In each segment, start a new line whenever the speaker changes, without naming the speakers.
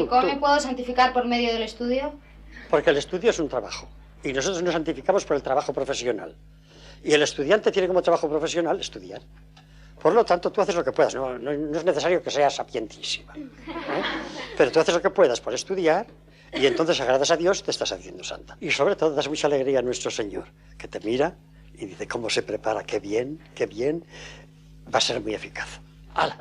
¿Cómo me puedo santificar por medio del estudio?
Porque el estudio es un trabajo. Y nosotros nos santificamos por el trabajo profesional. Y el estudiante tiene como trabajo profesional estudiar. Por lo tanto, tú haces lo que puedas. No es necesario que seas sapientísima, pero tú haces lo que puedas por estudiar y entonces agradas a Dios y te estás haciendo santa. Y sobre todo das mucha alegría a nuestro Señor, que te mira y dice cómo se prepara, qué bien, va a ser muy eficaz. ¡Hala!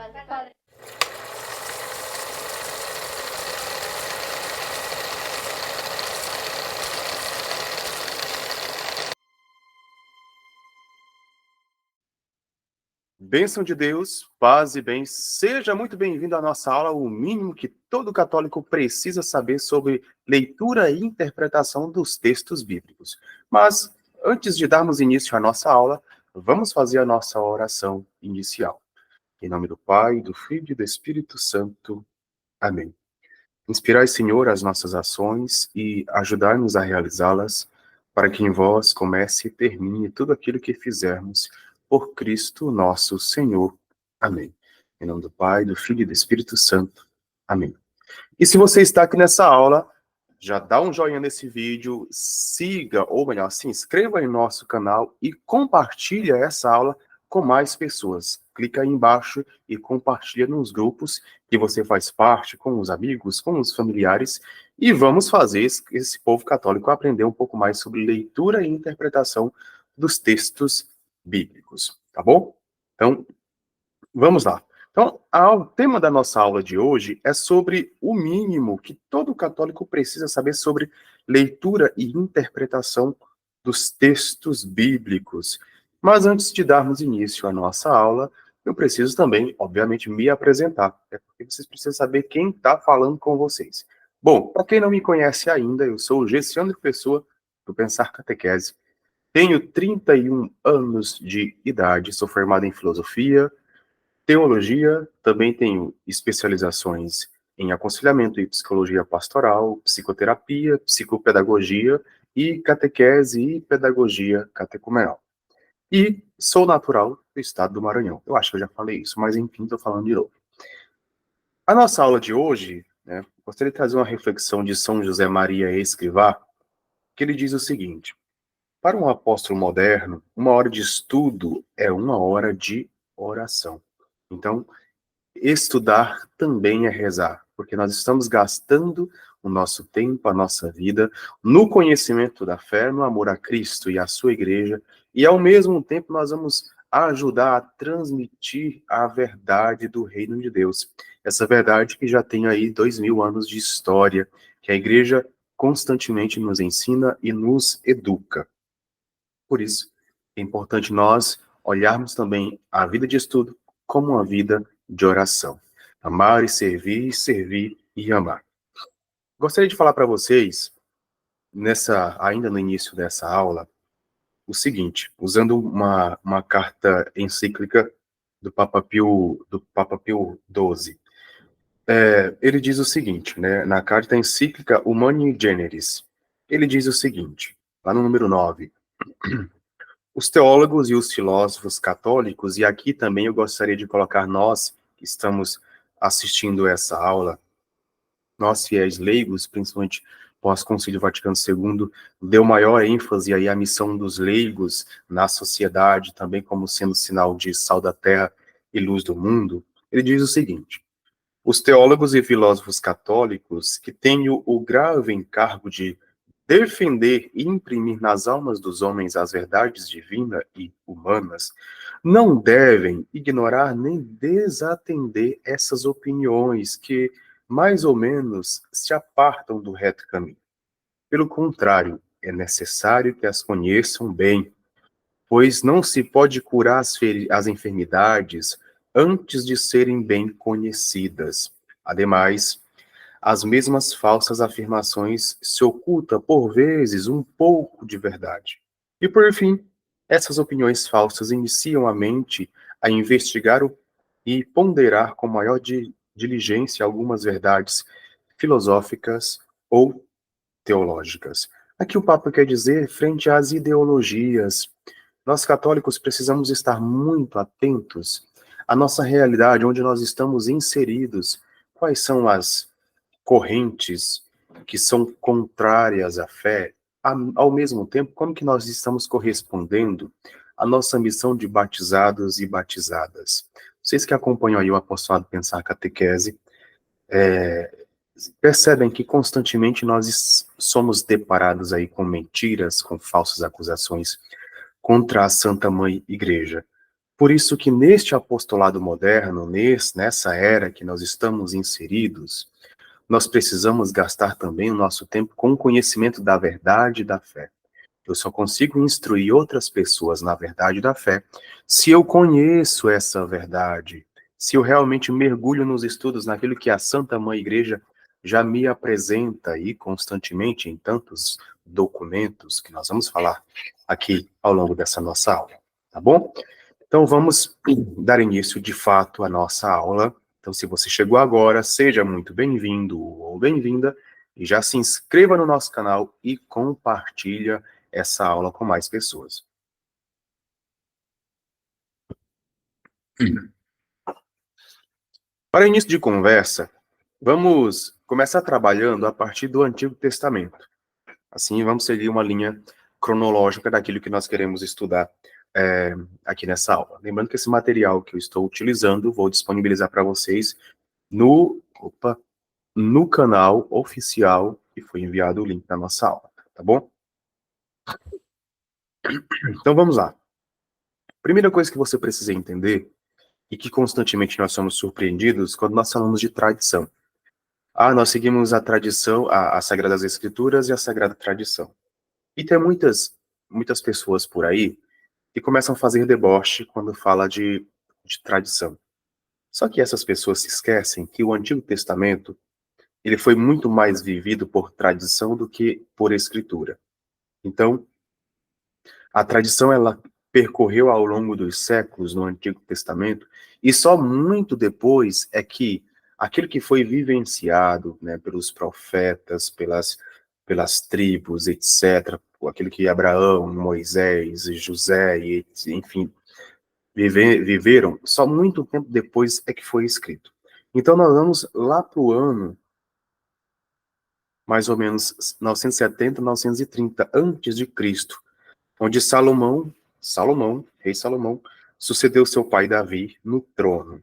Bênção de Deus, paz e bem. Seja muito bem-vindo à nossa aula, o mínimo que todo católico precisa saber sobre leitura e interpretação dos textos bíblicos. Mas, antes de darmos início à nossa aula, vamos fazer a nossa oração inicial. Em nome do Pai, do Filho e do Espírito Santo. Amém. Inspirai, Senhor, as nossas ações e ajudai-nos a realizá-las, para que em vós comece e termine tudo aquilo que fizermos, por Cristo nosso Senhor. Amém. Em nome do Pai, do Filho e do Espírito Santo. Amém. E se você está aqui nessa aula, já dá um joinha nesse vídeo, siga, ou melhor, se inscreva em nosso canal e compartilha essa aula com mais pessoas. Clica aí embaixo e compartilha nos grupos que você faz parte, com os amigos, com os familiares, e vamos fazer esse povo católico aprender um pouco mais sobre leitura e interpretação dos textos bíblicos, tá bom? Então, vamos lá. Então, o tema da nossa aula de hoje é sobre o mínimo que todo católico precisa saber sobre leitura e interpretação dos textos bíblicos. Mas antes de darmos início à nossa aula, eu preciso também, obviamente, me apresentar. É porque vocês precisam saber quem está falando com vocês. Bom, para quem não me conhece ainda, eu sou o Gessiandro Pessoa, do Pensar Catequese. Tenho 31 anos de idade, sou formado em filosofia, teologia, também tenho especializações em aconselhamento e psicologia pastoral, psicoterapia, psicopedagogia e catequese e pedagogia catecumenal. E sou natural do estado do Maranhão. Eu acho que eu já falei isso, mas enfim, estou falando de novo. A nossa aula de hoje, gostaria de trazer uma reflexão de São José Maria Escrivá, que ele diz o seguinte: para um apóstolo moderno, uma hora de estudo é uma hora de oração. Então, estudar também é rezar, porque nós estamos gastando o nosso tempo, a nossa vida, no conhecimento da fé, no amor a Cristo e à sua igreja, e ao mesmo tempo nós vamos ajudar a transmitir a verdade do reino de Deus. Essa verdade que já tem aí 2000 anos de história, que a igreja constantemente nos ensina e nos educa. Por isso, é importante nós olharmos também a vida de estudo como uma vida de oração. Amar e servir e amar. Gostaria de falar para vocês, ainda no início dessa aula, o seguinte, usando uma carta encíclica do Papa Pio XII. Ele diz o seguinte, na carta encíclica Humani Generis, ele diz o seguinte, lá no número 9, os teólogos e os filósofos católicos, e aqui também eu gostaria de colocar nós, que estamos assistindo essa aula, nós fiéis leigos, principalmente pós-Concílio Vaticano II, deu maior ênfase aí à missão dos leigos na sociedade, também como sendo sinal de sal da terra e luz do mundo. Ele diz o seguinte: os teólogos e filósofos católicos, que têm o grave encargo de defender e imprimir nas almas dos homens as verdades divinas e humanas, não devem ignorar nem desatender essas opiniões que, mais ou menos, se apartam do reto caminho. Pelo contrário, é necessário que as conheçam bem, pois não se pode curar as enfermidades antes de serem bem conhecidas. Ademais, as mesmas falsas afirmações se oculta, por vezes, um pouco de verdade. E, por fim, essas opiniões falsas iniciam a mente a investigar e ponderar com maior diligência algumas verdades filosóficas ou teológicas. Aqui o Papa quer dizer, frente às ideologias, nós católicos precisamos estar muito atentos à nossa realidade, onde nós estamos inseridos, quais são as correntes que são contrárias à fé, ao mesmo tempo, como que nós estamos correspondendo à nossa missão de batizados e batizadas? Vocês que acompanham aí o Apostolado Pensar Catequese, percebem que constantemente nós somos deparados aí com mentiras, com falsas acusações contra a Santa Mãe Igreja. Por isso que neste apostolado moderno, nessa era que nós estamos inseridos, nós precisamos gastar também o nosso tempo com o conhecimento da verdade e da fé. Eu só consigo instruir outras pessoas na verdade da fé se eu conheço essa verdade, se eu realmente mergulho nos estudos, naquilo que a Santa Mãe Igreja já me apresenta aí constantemente em tantos documentos que nós vamos falar aqui ao longo dessa nossa aula, tá bom? Então vamos dar início de fato à nossa aula. Então se você chegou agora, seja muito bem-vindo ou bem-vinda e já se inscreva no nosso canal e compartilha essa aula com mais pessoas. Para início de conversa, vamos começar trabalhando a partir do Antigo Testamento. Assim, vamos seguir uma linha cronológica daquilo que nós queremos estudar aqui nessa aula. Lembrando que esse material que eu estou utilizando, vou disponibilizar para vocês no canal oficial que foi enviado o link da nossa aula, tá bom? Então vamos lá. Primeira coisa que você precisa entender, e que constantemente nós somos surpreendidos quando nós falamos de tradição. Nós seguimos a tradição, as Sagradas Escrituras e a Sagrada Tradição. E tem muitas pessoas por aí que começam a fazer deboche quando fala de tradição. Só que essas pessoas se esquecem que o Antigo Testamento ele foi muito mais vivido por tradição do que por escritura. Então, a tradição ela percorreu ao longo dos séculos no Antigo Testamento e só muito depois é que aquilo que foi vivenciado, né, pelos profetas, pelas tribos, etc., aquilo que Abraão, Moisés, José, enfim, viveram, só muito tempo depois é que foi escrito. Então nós vamos lá para o ano, mais ou menos 970, 930 antes de Cristo, onde rei Salomão, sucedeu seu pai Davi no trono.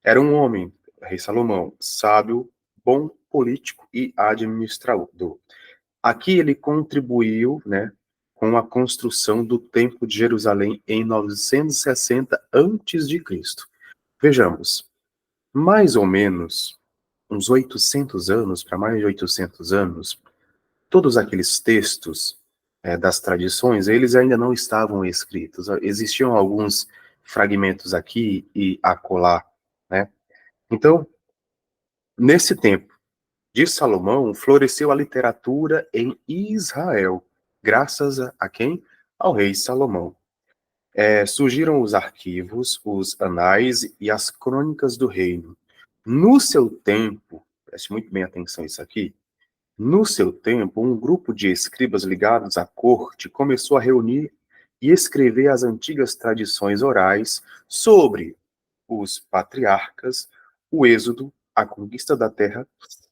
Era um homem, rei Salomão, sábio, bom político e administrador. Aqui ele contribuiu, né, com a construção do Templo de Jerusalém em 960 antes de Cristo. Vejamos, mais ou menos uns 800 anos, para mais de 800 anos, todos aqueles textos das tradições, eles ainda não estavam escritos. Existiam alguns fragmentos aqui e acolá, né? Então, nesse tempo de Salomão, floresceu a literatura em Israel, graças a quem? Ao rei Salomão. Surgiram os arquivos, os anais e as crônicas do reino. No seu tempo, preste muito bem atenção a isso aqui, no seu tempo, um grupo de escribas ligados à corte começou a reunir e escrever as antigas tradições orais sobre os patriarcas, o êxodo, a conquista da terra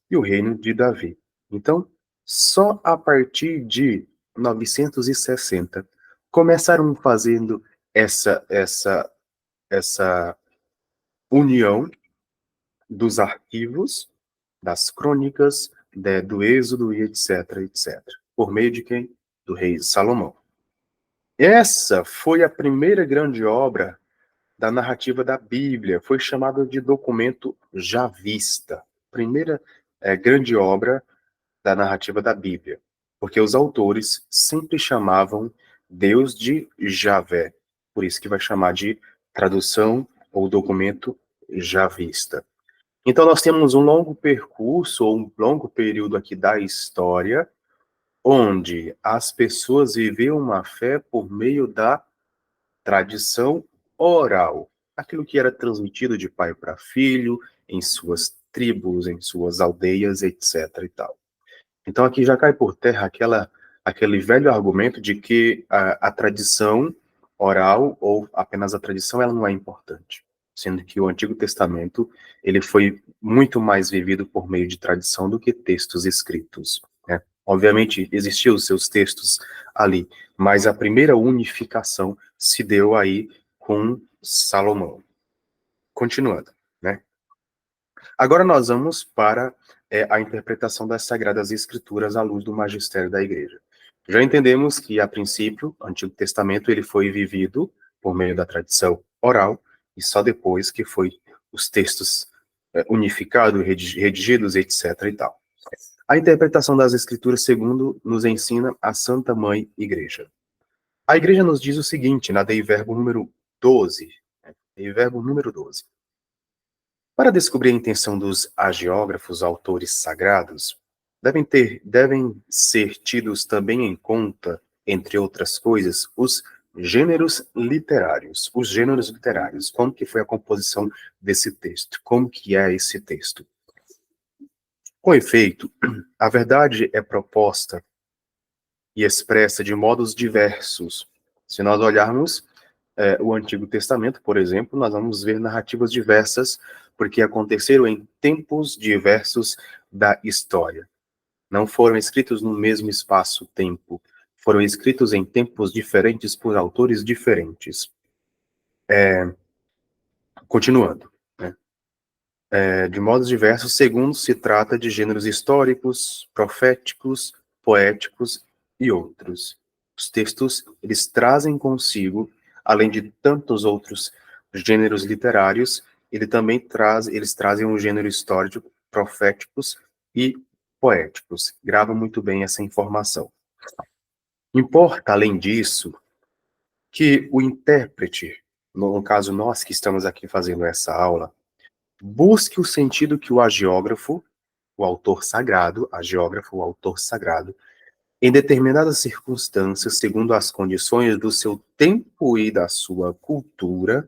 e o reino de Davi. Então, só a partir de 960 começaram fazendo essa união dos arquivos, das crônicas, do Êxodo e etc, etc. Por meio de quem? Do rei Salomão. Essa foi a primeira grande obra da narrativa da Bíblia. Foi chamada de documento javista. Primeira grande obra da narrativa da Bíblia. Porque os autores sempre chamavam Deus de Javé. Por isso que vai chamar de tradução ou documento javista. Então, nós temos um longo percurso, ou um longo período aqui da história, onde as pessoas viviam uma fé por meio da tradição oral. Aquilo que era transmitido de pai para filho, em suas tribos, em suas aldeias, etc. e tal. Então, aqui já cai por terra aquele velho argumento de que a tradição oral, ou apenas a tradição, ela não é importante. sendo que o Antigo Testamento ele foi muito mais vivido por meio de tradição do que textos escritos, né? Obviamente, existiam os seus textos ali, mas a primeira unificação se deu aí com Salomão. Continuando, né? Agora nós vamos para a interpretação das Sagradas Escrituras à luz do magistério da Igreja. Já entendemos que, a princípio, o Antigo Testamento ele foi vivido por meio da tradição oral, e só depois que foi os textos unificados, redigidos, etc. e tal. A interpretação das Escrituras, segundo nos ensina a Santa Mãe Igreja. A Igreja nos diz o seguinte, na Dei Verbo número 12, Dei Verbo número 12. Para descobrir a intenção dos hagiógrafos, autores sagrados, devem ser tidos também em conta, entre outras coisas, os gêneros literários. Os gêneros literários, como que foi a composição desse texto? Como que é esse texto? Com efeito, a verdade é proposta e expressa de modos diversos. Se nós olharmos o Antigo Testamento, por exemplo, nós vamos ver narrativas diversas, porque aconteceram em tempos diversos da história. Não foram escritos no mesmo espaço-tempo, foram escritos em tempos diferentes por autores diferentes. Continuando, né? De modos diversos, segundo se trata de gêneros históricos, proféticos, poéticos e outros. Os textos, eles trazem consigo, além de tantos outros gêneros literários, eles trazem um gênero histórico, proféticos e poéticos. Gravam muito bem essa informação. Importa, além disso, que o intérprete, no caso nós que estamos aqui fazendo essa aula, busque o sentido que o hagiógrafo, o autor sagrado, em determinadas circunstâncias, segundo as condições do seu tempo e da sua cultura,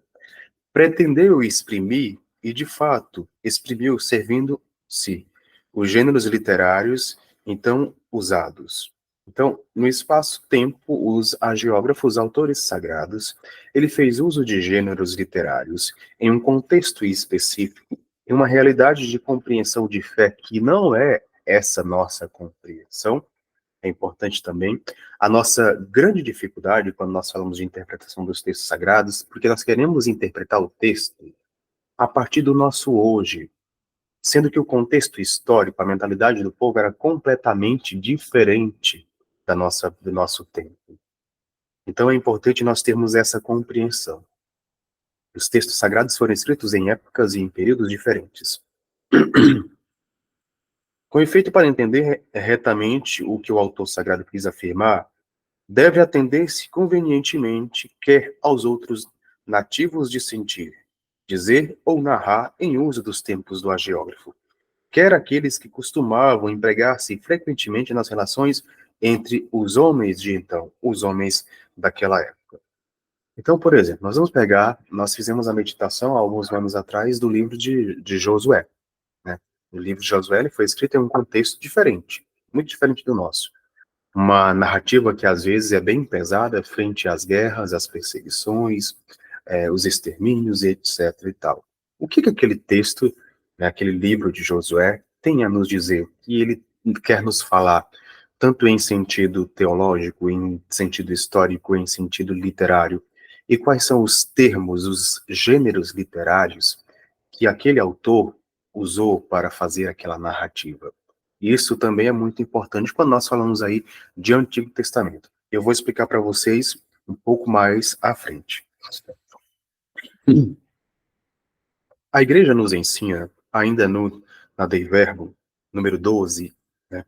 pretendeu exprimir, e de fato exprimiu, servindo-se os gêneros literários então usados. Então, no espaço-tempo, os hagiógrafos, autores sagrados, ele fez uso de gêneros literários em um contexto específico, em uma realidade de compreensão de fé que não é essa nossa compreensão. É importante também a nossa grande dificuldade quando nós falamos de interpretação dos textos sagrados, porque nós queremos interpretar o texto a partir do nosso hoje, sendo que o contexto histórico, a mentalidade do povo era completamente diferente do nosso tempo. Então é importante nós termos essa compreensão. Os textos sagrados foram escritos em épocas e em períodos diferentes. Com efeito, para entender retamente o que o autor sagrado quis afirmar, deve atender-se convenientemente quer aos outros nativos de sentir, dizer ou narrar em uso dos tempos do hagiógrafo, quer aqueles que costumavam empregar-se frequentemente nas relações entre os homens de então, os homens daquela época. Então, por exemplo, nós fizemos a meditação há alguns anos atrás do livro de Josué, né? O livro de Josué ele foi escrito em um contexto diferente, muito diferente do nosso. Uma narrativa que às vezes é bem pesada frente às guerras, às perseguições, os extermínios, etc. e tal. O que aquele texto, né, aquele livro de Josué, tem a nos dizer? Que ele quer nos falar, tanto em sentido teológico, em sentido histórico, em sentido literário? E quais são os termos, os gêneros literários que aquele autor usou para fazer aquela narrativa? Isso também é muito importante quando nós falamos aí de Antigo Testamento. Eu vou explicar para vocês um pouco mais à frente. A igreja nos ensina, ainda na Dei Verbo, número 12, né,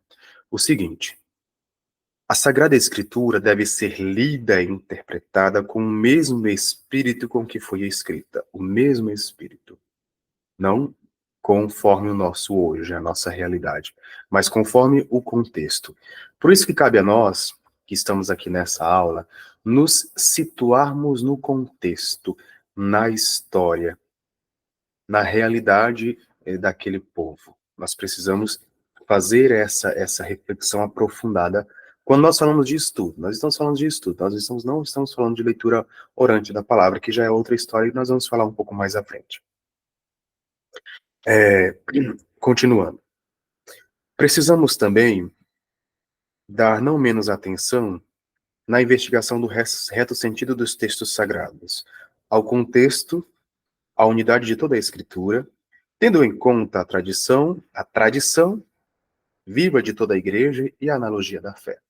o seguinte: a Sagrada Escritura deve ser lida e interpretada com o mesmo espírito com que foi escrita, o mesmo espírito. Não conforme o nosso hoje, a nossa realidade, mas conforme o contexto. Por isso que cabe a nós, que estamos aqui nessa aula, nos situarmos no contexto, na história, na realidade daquele povo. Nós precisamos fazer essa reflexão aprofundada Quando nós falamos de estudo, nós não estamos falando de leitura orante da palavra, que já é outra história e nós vamos falar um pouco mais à frente. Continuando. Precisamos também dar não menos atenção na investigação do reto sentido dos textos sagrados, ao contexto, à unidade de toda a Escritura, tendo em conta a tradição viva de toda a Igreja e a analogia da fé.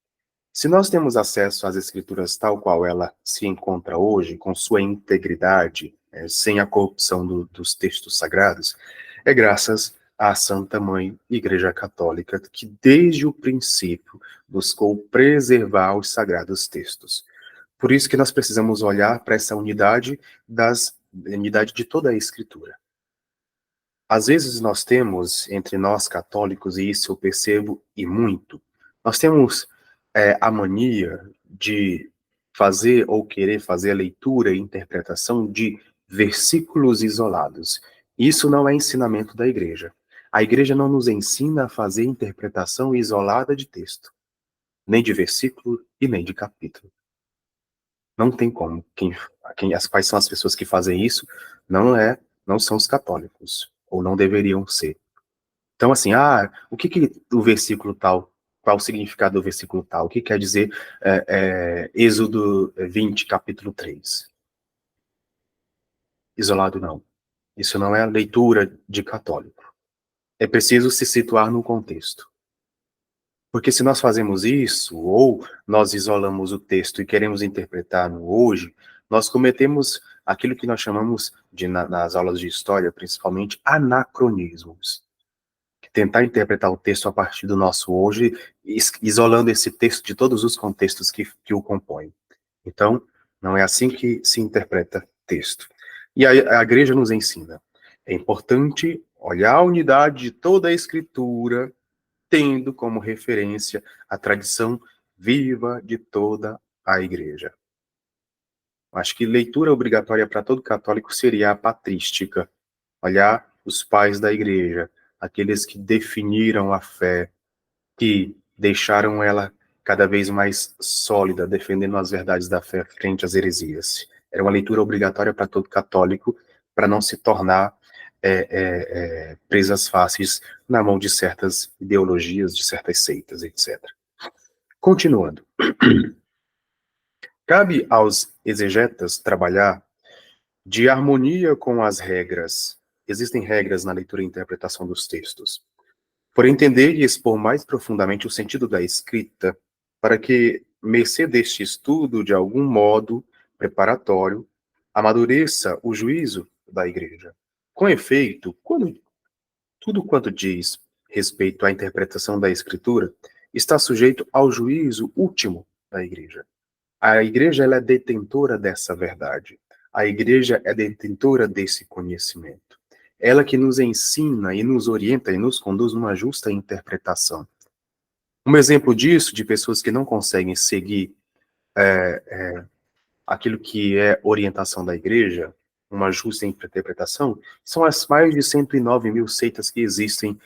Se nós temos acesso às Escrituras tal qual ela se encontra hoje, com sua integridade, sem a corrupção dos textos sagrados, é graças à Santa Mãe Igreja Católica, que desde o princípio buscou preservar os sagrados textos. Por isso que nós precisamos olhar para essa unidade de toda a Escritura. Às vezes nós temos, entre nós católicos, e isso eu percebo e muito, nós temos a mania de fazer ou querer fazer a leitura e interpretação de versículos isolados. Isso não é ensinamento da igreja. A igreja não nos ensina a fazer interpretação isolada de texto, nem de versículo e nem de capítulo. Não tem como. Quais são as pessoas que fazem isso? Não são os católicos, ou não deveriam ser. Então, assim, o que o versículo tal, qual o significado do versículo tal? O que quer dizer Êxodo 20, capítulo 3? Isolado, não. Isso não é a leitura de católico. É preciso se situar no contexto. Porque se nós fazemos isso, ou nós isolamos o texto e queremos interpretar no hoje, nós cometemos aquilo que nós chamamos, nas aulas de história, principalmente, anacronismos. Tentar interpretar o texto a partir do nosso hoje, isolando esse texto de todos os contextos que o compõem. Então, não é assim que se interpreta texto. E a igreja nos ensina. É importante olhar a unidade de toda a Escritura, tendo como referência a tradição viva de toda a igreja. Acho que leitura obrigatória para todo católico seria a patrística. Olhar os pais da igreja, aqueles que definiram a fé, que deixaram ela cada vez mais sólida, defendendo as verdades da fé frente às heresias. Era uma leitura obrigatória para todo católico, para não se tornar presas fáceis na mão de certas ideologias, de certas seitas, etc. Continuando. Cabe aos exegetas trabalhar de harmonia com as regras. Existem regras na leitura e interpretação dos textos. Por entender e expor mais profundamente o sentido da escrita, para que, mercê deste estudo, de algum modo preparatório, amadureça o juízo da igreja. Com efeito, tudo quanto diz respeito à interpretação da escritura está sujeito ao juízo último da igreja. A igreja ela é detentora dessa verdade. A igreja é detentora desse conhecimento. Ela que nos ensina e nos orienta e nos conduz numa justa interpretação. Um exemplo disso, de pessoas que não conseguem seguir aquilo que é orientação da igreja, uma justa interpretação, são as mais de 109 mil seitas que existem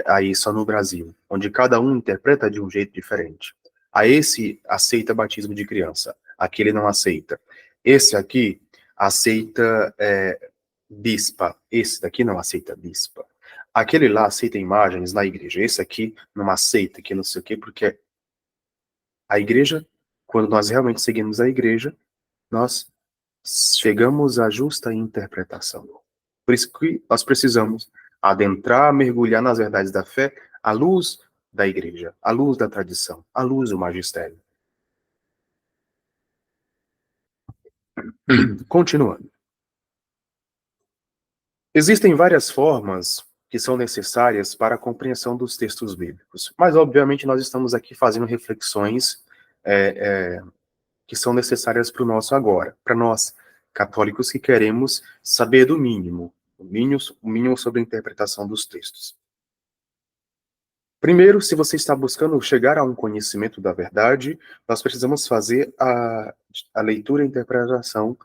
aí só no Brasil, onde cada um interpreta de um jeito diferente. A esse aceita batismo de criança, aquele não aceita. Esse aqui aceita bispa, esse daqui não aceita bispa. Aquele lá aceita imagens na igreja, esse aqui não aceita, que não sei o quê, porque a igreja, quando nós realmente seguimos a igreja, nós chegamos à justa interpretação. Por isso que nós precisamos adentrar, mergulhar nas verdades da fé, à luz da igreja, à luz da tradição, à luz do magistério. Continuando. Existem várias formas que são necessárias para a compreensão dos textos bíblicos, mas obviamente nós estamos aqui fazendo reflexões que são necessárias para o nosso agora, para nós católicos que queremos saber do mínimo, o mínimo sobre a interpretação dos textos. Primeiro, se você está buscando chegar a um conhecimento da verdade, nós precisamos fazer a leitura e interpretação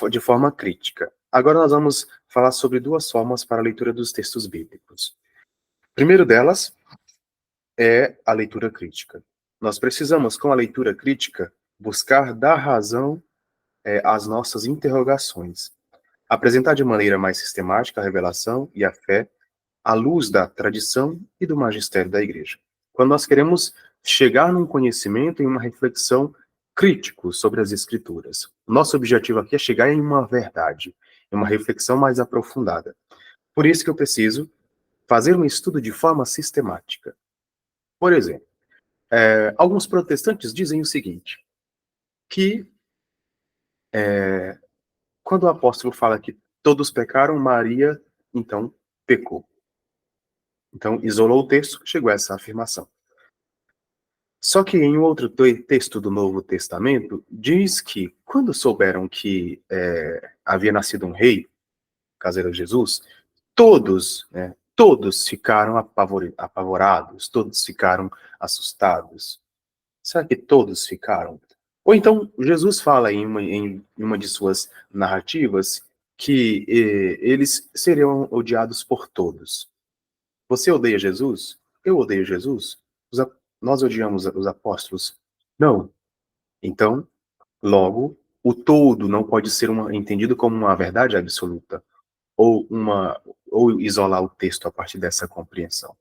de forma crítica. Agora nós vamos falar sobre duas formas para a leitura dos textos bíblicos. O primeiro delas é a leitura crítica. nós precisamos, com a leitura crítica, buscar dar razão às nossas interrogações, apresentar de maneira mais sistemática a revelação e a fé à luz da tradição e do magistério da Igreja. Quando nós queremos chegar num conhecimento e uma reflexão crítico sobre as Escrituras, nosso objetivo aqui é chegar em uma verdade, em uma reflexão mais aprofundada. Por isso que eu preciso fazer um estudo de forma sistemática. Por exemplo, alguns protestantes dizem o seguinte, que quando o apóstolo fala que todos pecaram, Maria, então, pecou. Então, isolou o texto, chegou a essa afirmação. Só que em outro texto do Novo Testamento, diz que quando souberam que havia nascido um rei, caso era Jesus, todos ficaram apavorados, todos ficaram assustados. Será que todos ficaram? Ou então, Jesus fala em uma de suas narrativas que eles seriam odiados por todos. Você odeia Jesus? Eu odeio Jesus? Nós odiamos os apóstolos? Não. Então, logo, o todo não pode ser entendido como uma verdade absoluta, ou isolar o texto a partir dessa compreensão.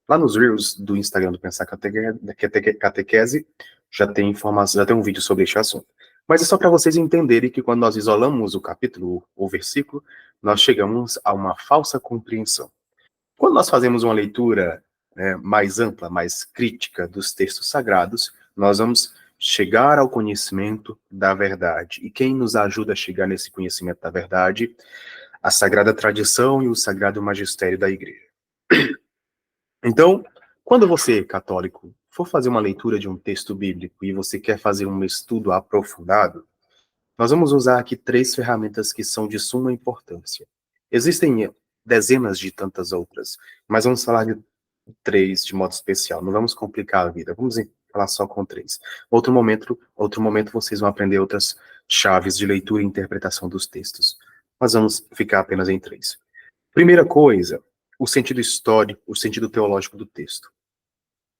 Lá nos Reels do Instagram do Pensar Catequese, já tem informação, já tem um vídeo sobre este assunto. Mas é só para vocês entenderem que quando nós isolamos o capítulo ou versículo, nós chegamos a uma falsa compreensão. Quando nós fazemos uma leitura mais ampla, mais crítica dos textos sagrados, nós vamos chegar ao conhecimento da verdade. E quem nos ajuda a chegar nesse conhecimento da verdade? A sagrada tradição e o sagrado magistério da Igreja. Então, quando você, católico, for fazer uma leitura de um texto bíblico e você quer fazer um estudo aprofundado, nós vamos usar aqui 3 ferramentas que são de suma importância. Existem dezenas de tantas outras, mas vamos falar de 3 de modo especial. Não vamos complicar a vida, vamos falar só com 3. Outro momento vocês vão aprender outras chaves de leitura e interpretação dos textos. Mas vamos ficar apenas em 3. Primeira coisa, o sentido histórico, o sentido teológico do texto.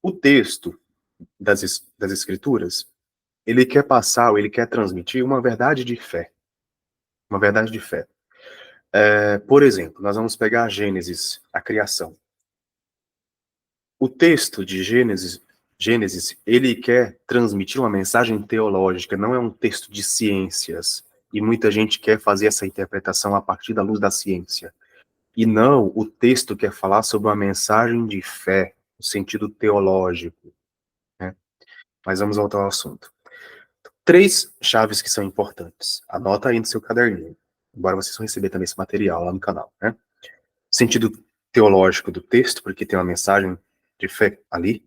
O texto das Escrituras, ele quer passar, ou ele quer transmitir uma verdade de fé. Uma verdade de fé. Por exemplo, nós vamos pegar Gênesis, a criação. O texto de Gênesis, ele quer transmitir uma mensagem teológica, não é um texto de ciências. E muita gente quer fazer essa interpretação a partir da luz da ciência. E não, o texto quer falar sobre uma mensagem de fé, no sentido teológico. Né? Mas vamos voltar ao assunto. 3 chaves que são importantes. Anota aí no seu caderninho. Embora vocês vão receber também esse material lá no canal. Né? Sentido teológico do texto, porque tem uma mensagem de fé ali.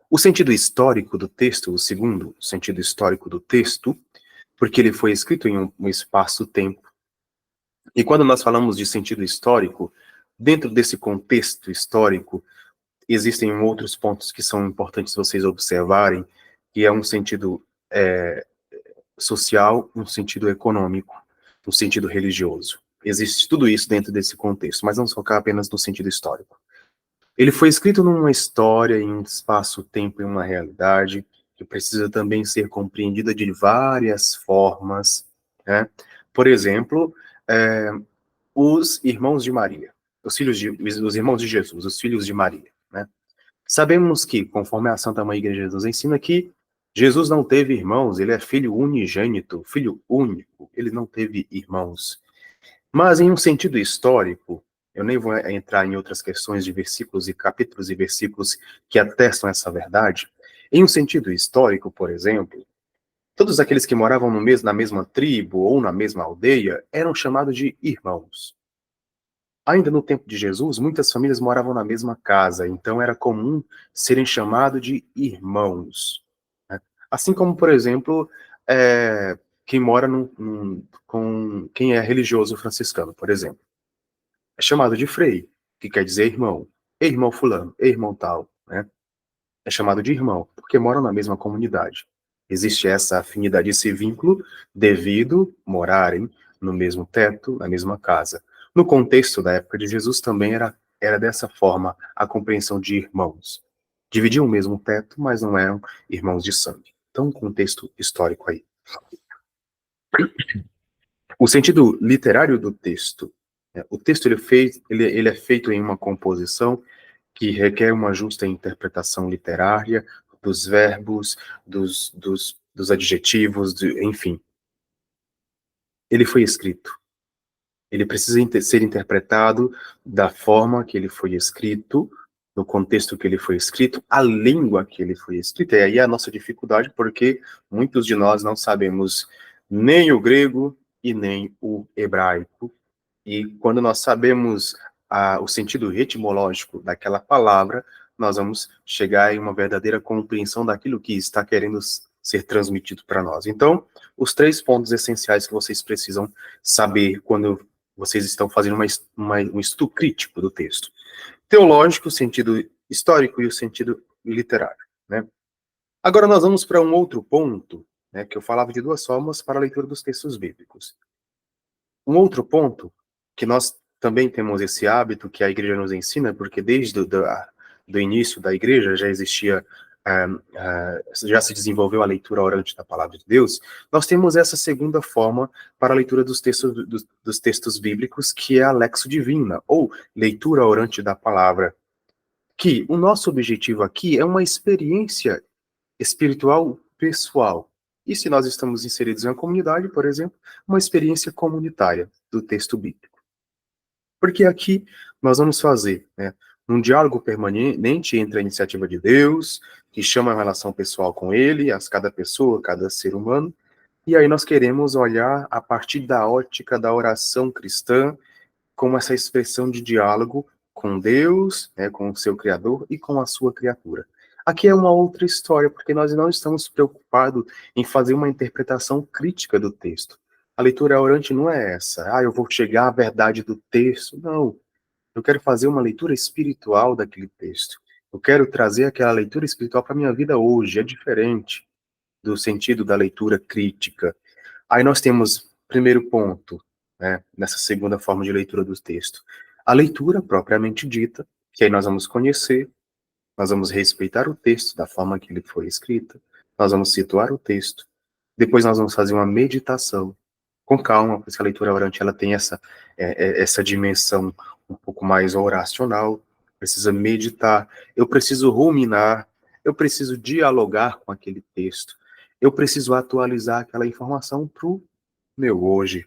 O sentido histórico do texto, o segundo, o sentido histórico do texto, porque ele foi escrito em um espaço-tempo. E quando nós falamos de sentido histórico, dentro desse contexto histórico, existem outros pontos que são importantes vocês observarem, que é um sentido social, um sentido econômico, um sentido religioso. Existe tudo isso dentro desse contexto, mas vamos focar apenas no sentido histórico. Ele foi escrito numa história, em um espaço-tempo, em uma realidade, que precisa também ser compreendida de várias formas. Né? Por exemplo, os irmãos de Maria, os irmãos de Jesus, os filhos de Maria. Né? Sabemos que, conforme a Santa Mãe Igreja Jesus ensina, que Jesus não teve irmãos, ele é filho unigênito, filho único, ele não teve irmãos. Mas em um sentido histórico, eu nem vou entrar em outras questões de versículos e capítulos e versículos que atestam essa verdade. Em um sentido histórico, por exemplo, todos aqueles que moravam na mesma tribo ou na mesma aldeia eram chamados de irmãos. Ainda no tempo de Jesus, muitas famílias moravam na mesma casa, então era comum serem chamados de irmãos. Né? Assim como, por exemplo, quem mora com quem é religioso franciscano, por exemplo. É chamado de frei, que quer dizer irmão. Irmão fulano, irmão tal. Né? É chamado de irmão, porque moram na mesma comunidade. Existe essa afinidade, esse vínculo, devido morarem no mesmo teto, na mesma casa. No contexto da época de Jesus também era dessa forma a compreensão de irmãos. Dividiam o mesmo teto, mas não eram irmãos de sangue. Então, um contexto histórico aí. O sentido literário do texto. O texto ele é feito em uma composição que requer uma justa interpretação literária dos verbos, dos adjetivos, enfim. Ele foi escrito. Ele precisa ser interpretado da forma que ele foi escrito, no contexto que ele foi escrito, a língua que ele foi escrito. E aí é a nossa dificuldade, porque muitos de nós não sabemos nem o grego e nem o hebraico. E quando nós sabemos o sentido etimológico daquela palavra, nós vamos chegar em uma verdadeira compreensão daquilo que está querendo ser transmitido para nós. Então, os 3 pontos essenciais que vocês precisam saber quando vocês estão fazendo um estudo crítico do texto. Teológico, o sentido histórico e o sentido literário, né? Agora nós vamos para um outro ponto, né, que eu falava de 2 formas para a leitura dos textos bíblicos. Um outro ponto, que nós também temos esse hábito que a igreja nos ensina, porque desde do início da igreja já existia, já se desenvolveu a leitura orante da palavra de Deus, nós temos essa segunda forma para a leitura dos textos bíblicos, que é a lexo divina, ou leitura orante da palavra, que o nosso objetivo aqui é uma experiência espiritual pessoal. E se nós estamos inseridos em uma comunidade, por exemplo, uma experiência comunitária do texto bíblico. Porque aqui nós vamos fazer, né, um diálogo permanente entre a iniciativa de Deus, que chama a relação pessoal com ele, cada pessoa, cada ser humano, e aí nós queremos olhar a partir da ótica da oração cristã, como essa expressão de diálogo com Deus, né, com o seu Criador e com a sua criatura. Aqui é uma outra história, porque nós não estamos preocupados em fazer uma interpretação crítica do texto. A leitura orante não é essa, eu vou chegar à verdade do texto. Não, eu quero fazer uma leitura espiritual daquele texto. Eu quero trazer aquela leitura espiritual para a minha vida hoje, é diferente do sentido da leitura crítica. Aí nós temos, primeiro ponto, né, nessa segunda forma de leitura do texto, a leitura propriamente dita, que aí nós vamos conhecer, nós vamos respeitar o texto da forma que ele foi escrito, nós vamos situar o texto, depois nós vamos fazer uma meditação, com calma, porque a leitura orante ela tem essa dimensão um pouco mais oracional, precisa meditar, eu preciso ruminar, eu preciso dialogar com aquele texto, eu preciso atualizar aquela informação para o meu hoje.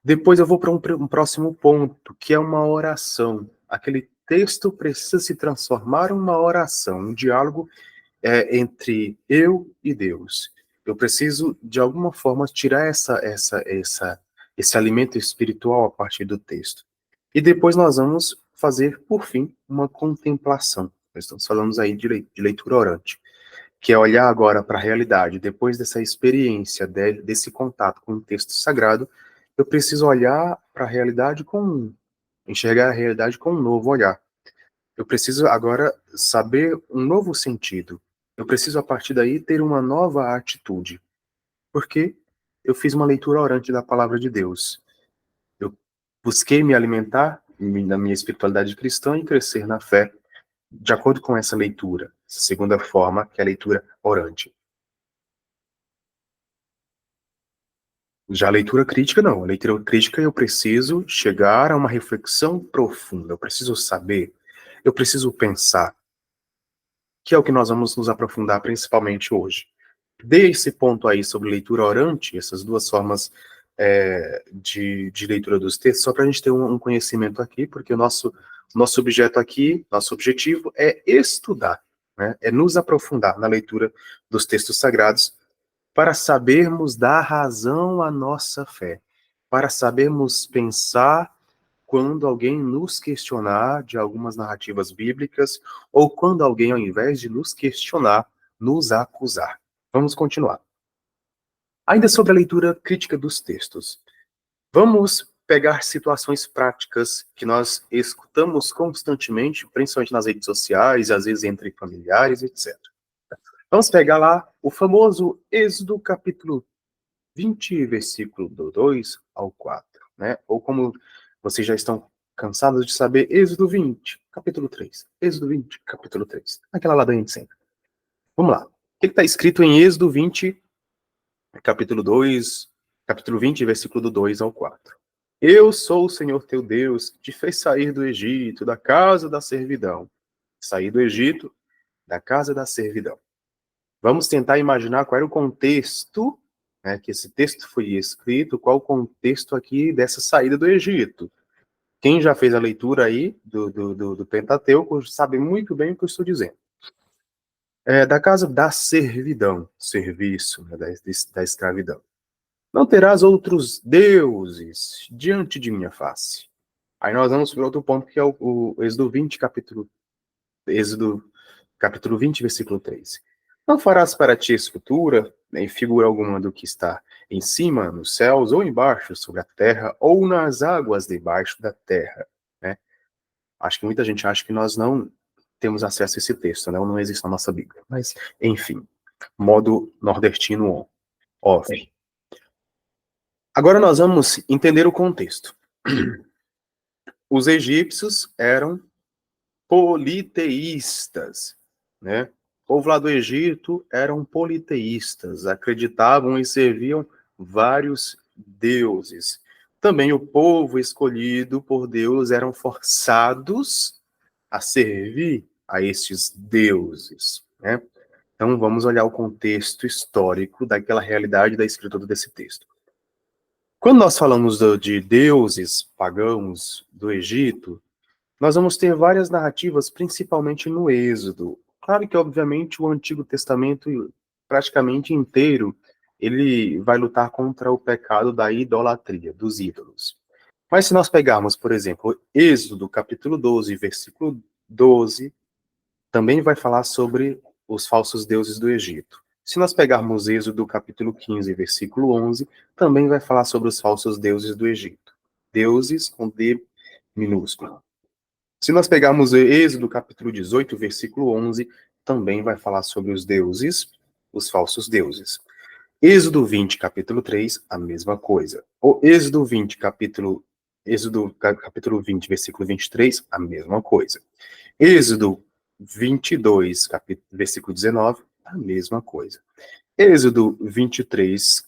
Depois eu vou para um próximo ponto, que é uma oração. Aquele texto precisa se transformar em uma oração, um diálogo entre eu e Deus. Eu preciso, de alguma forma, tirar esse alimento espiritual a partir do texto. E depois nós vamos fazer, por fim, uma contemplação. Nós estamos falando aí de leitura orante, que é olhar agora para a realidade. Depois dessa experiência, desse contato com o texto sagrado, eu preciso olhar para a realidade enxergar a realidade com um novo olhar. Eu preciso agora saber um novo sentido. Eu preciso, a partir daí, ter uma nova atitude. Porque eu fiz uma leitura orante da palavra de Deus. Eu busquei me alimentar na minha espiritualidade cristã e crescer na fé, de acordo com essa leitura, essa segunda forma, que é a leitura orante. Já a leitura crítica, não. A leitura crítica eu preciso chegar a uma reflexão profunda. Eu preciso saber, eu preciso pensar, que é o que nós vamos nos aprofundar principalmente hoje. Dei esse ponto aí sobre leitura orante, essas 2 formas de leitura dos textos, só para a gente ter um conhecimento aqui, porque o nosso objeto aqui, nosso objetivo é estudar, né? É nos aprofundar na leitura dos textos sagrados, para sabermos dar razão à nossa fé, para sabermos pensar quando alguém nos questionar de algumas narrativas bíblicas, ou quando alguém, ao invés de nos questionar, nos acusar. Vamos continuar. Ainda sobre a leitura crítica dos textos. Vamos pegar situações práticas que nós escutamos constantemente, principalmente nas redes sociais, às vezes entre familiares, etc. Vamos pegar lá o famoso Êxodo, capítulo 20, versículo do 2 ao 4, né? Ou como vocês já estão cansados de saber Êxodo 20, capítulo 3. Êxodo 20, capítulo 3. Aquela ladainha de sempre. Vamos lá. O que está escrito em Êxodo 20, capítulo 2, capítulo 20, versículo do 2 ao 4. Eu sou o Senhor teu Deus, que te fez sair do Egito, da casa da servidão. Sair do Egito, da casa da servidão. Vamos tentar imaginar qual era o contexto, né, que esse texto foi escrito, qual o contexto aqui dessa saída do Egito. Quem já fez a leitura aí do Pentateuco sabe muito bem o que eu estou dizendo. Da casa da servidão, serviço, né, da escravidão. Não terás outros deuses diante de minha face. Aí nós vamos para outro ponto, que é o Êxodo 20, capítulo 20, versículo 3. Não farás para ti escultura, nem figura alguma do que está em cima, nos céus, ou embaixo, sobre a terra, ou nas águas debaixo da terra. Né? Acho que muita gente acha que nós não temos acesso a esse texto, né? Não existe na nossa Bíblia. Mas, enfim, modo nordestino off. Agora nós vamos entender o contexto. Os egípcios eram politeístas, né? O povo lá do Egito eram politeístas, acreditavam e serviam vários deuses. Também o povo escolhido por Deus eram forçados a servir a estes deuses, né? Então vamos olhar o contexto histórico daquela realidade da escritura desse texto. Quando nós falamos de deuses pagãos do Egito, nós vamos ter várias narrativas, principalmente no Êxodo. Claro que, obviamente, o Antigo Testamento, praticamente inteiro, ele vai lutar contra o pecado da idolatria, dos ídolos. Mas se nós pegarmos, por exemplo, Êxodo, capítulo 12, versículo 12, também vai falar sobre os falsos deuses do Egito. Se nós pegarmos Êxodo, capítulo 15, versículo 11, também vai falar sobre os falsos deuses do Egito. Deuses com D minúsculo. Se nós pegarmos Êxodo, capítulo 18, versículo 11, também vai falar sobre os deuses, os falsos deuses. Êxodo 20, capítulo 3, a mesma coisa. O Êxodo 20, capítulo 20, versículo 23, a mesma coisa. Êxodo 22, versículo 19, a mesma coisa. Êxodo 23,